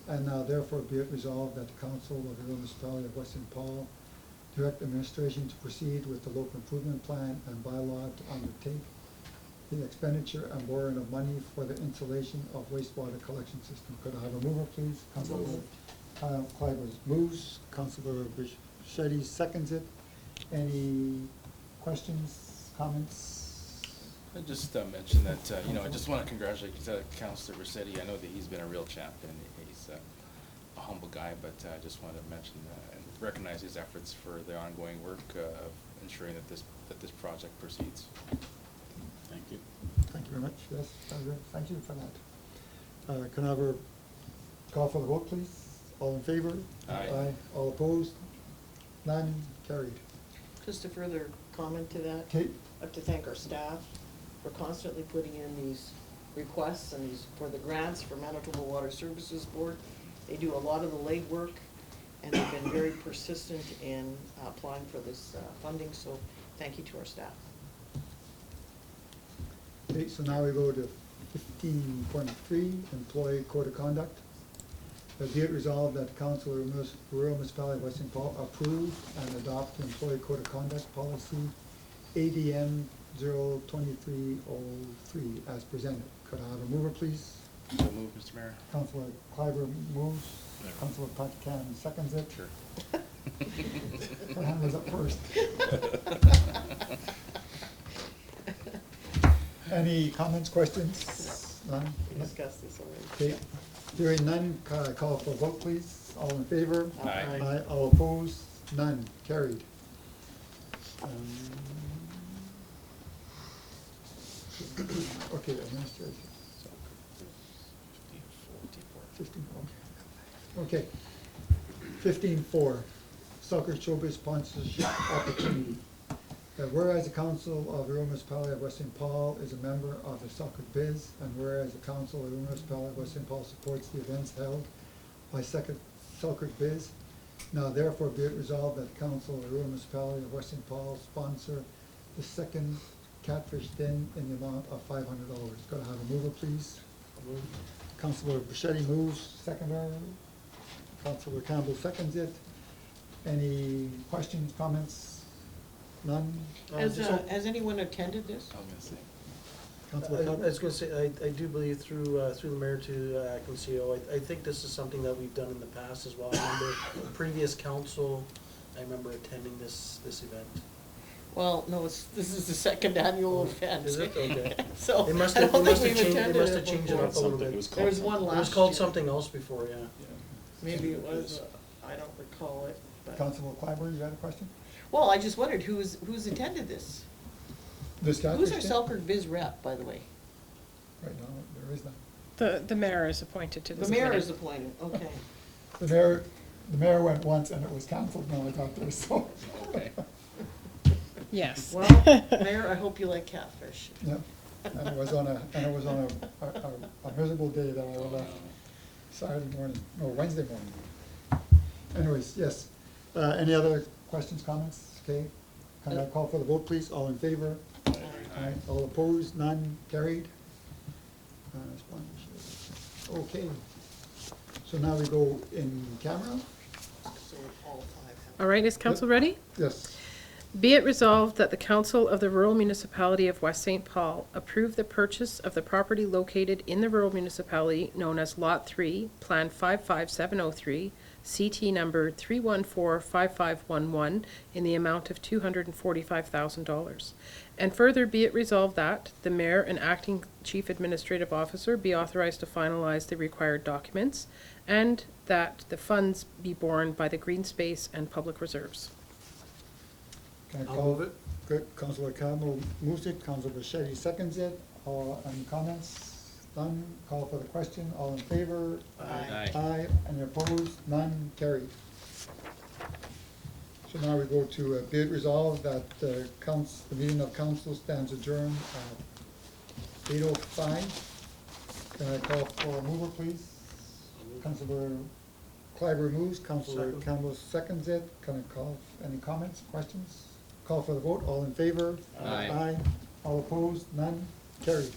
And now therefore be it resolved that the council of the rural municipality of West St. Paul direct administration to proceed with the local improvement plan and bylaw to undertake the expenditure and borrowing of money for the installation of wastewater collection system. Could I have a mover, please? Councilor Kyle Clivers moves, Councilor Bichetti seconds it. Any questions, comments? I just mentioned that, I just want to congratulate Councilor Rossetti. I know that he's been a real champion. He's a humble guy, but I just wanted to mention and recognize his efforts for the ongoing work of ensuring that this project proceeds. Thank you. Thank you very much. Yes, thank you for that. Can I have a call for the vote, please? All in favor? Aye. All opposed? None? Carried. Just a further comment to that. Kate? I have to thank our staff for constantly putting in these requests and these, for the grants for Manitoba Water Services Board. They do a lot of the legwork, and they've been very persistent in applying for this funding, so thank you to our staff. Okay, so now we go to 15.3, Employee Code of Conduct. Be it resolved that the Council of the Rural Municipality of West St. Paul approve and adopt the Employee Code of Conduct Policy ADM 02303 as presented. Could I have a mover, please? So move, Mr. Mayor. Councilor Cliver moves, Councilor Patrican seconds it. Sure. Her hand was up first. Any comments, questions? None? We discussed this already. Okay, hearing none, call for a vote, please. All in favor? Aye. Aye, all opposed? None, carried. Okay, administration. 15, okay. 15.4, Soccer Showbiz Sponsorship Opportunity. Whereas the Council of the Rural Municipality of West St. Paul is a member of the Soccer Biz, and whereas the Council of the Rural Municipality of West St. Paul supports the events held by Soccer Biz, now therefore be it resolved that the Council of the Rural Municipality of West St. Paul sponsor the second Catfish Den in the amount of $500. Could I have a mover, please? Councilor Bichetti moves, seconder. Councilor Campbell seconds it. Any questions, comments? None? Has anyone attended this? I was gonna say. Councilor I Campbell? was gonna say, I do believe through the mayor to Conceal, I think this is something that we've done in the past as well. I remember previous council, I remember attending this event. Well, no, this is the second annual event. Is it? Okay. So, They must I have, don't they think must have we've changed, they attended must have it changed it before. up a little Something, bit. it was There was one It last was called year. something else before, yeah. Maybe it was, I don't recall it, but, Councilor Clyburn, you had a question? well, I just wondered who's attended this? This Catfish Who's our Den? Selkirk Biz rep, by the way? Right now, there is none. The mayor is appointed to this The mayor committee. is appointed, okay. The mayor went once and it was canceled when I got there, so. Okay. Yes. Well, Mayor, I hope you like catfish. Yeah, and it was on a miserable day that I left Saturday morning, no, Wednesday morning. Anyways, yes. Any other questions, comments? Okay. Can I call for the vote, please? All in favor? Aye. All opposed? None? Carried? Sponsorship. Okay. So now we go in camera? So all five have. All right, is council ready? Yes. Be it resolved that the Council of the Rural Municipality of West St. Paul approve the purchase of the property located in the rural municipality known as Lot 3, Plan 55703, CT number 3145511, in the amount of $245,000. And further be it resolved that the Mayor and Acting Chief Administrative Officer be authorized to finalize the required documents, and that the funds be borne by the Green Space and Public Reserves. Can I I'll call? move it. Good. Councilor Campbell moves it, Councilor Bichetti seconds it. All, any comments? None. Call for the question. All in favor? Aye. Aye. Any opposed? None. Carried. So now we go to a bid resolve that the meeting of council stands adjourned at 8:05. Can I call for a mover, please? Councilor Clyber moves, Councilor Second. Campbell seconds it. Can I call, any comments, questions? Call for the vote. All in favor? Aye. Aye. All opposed? None. Carried.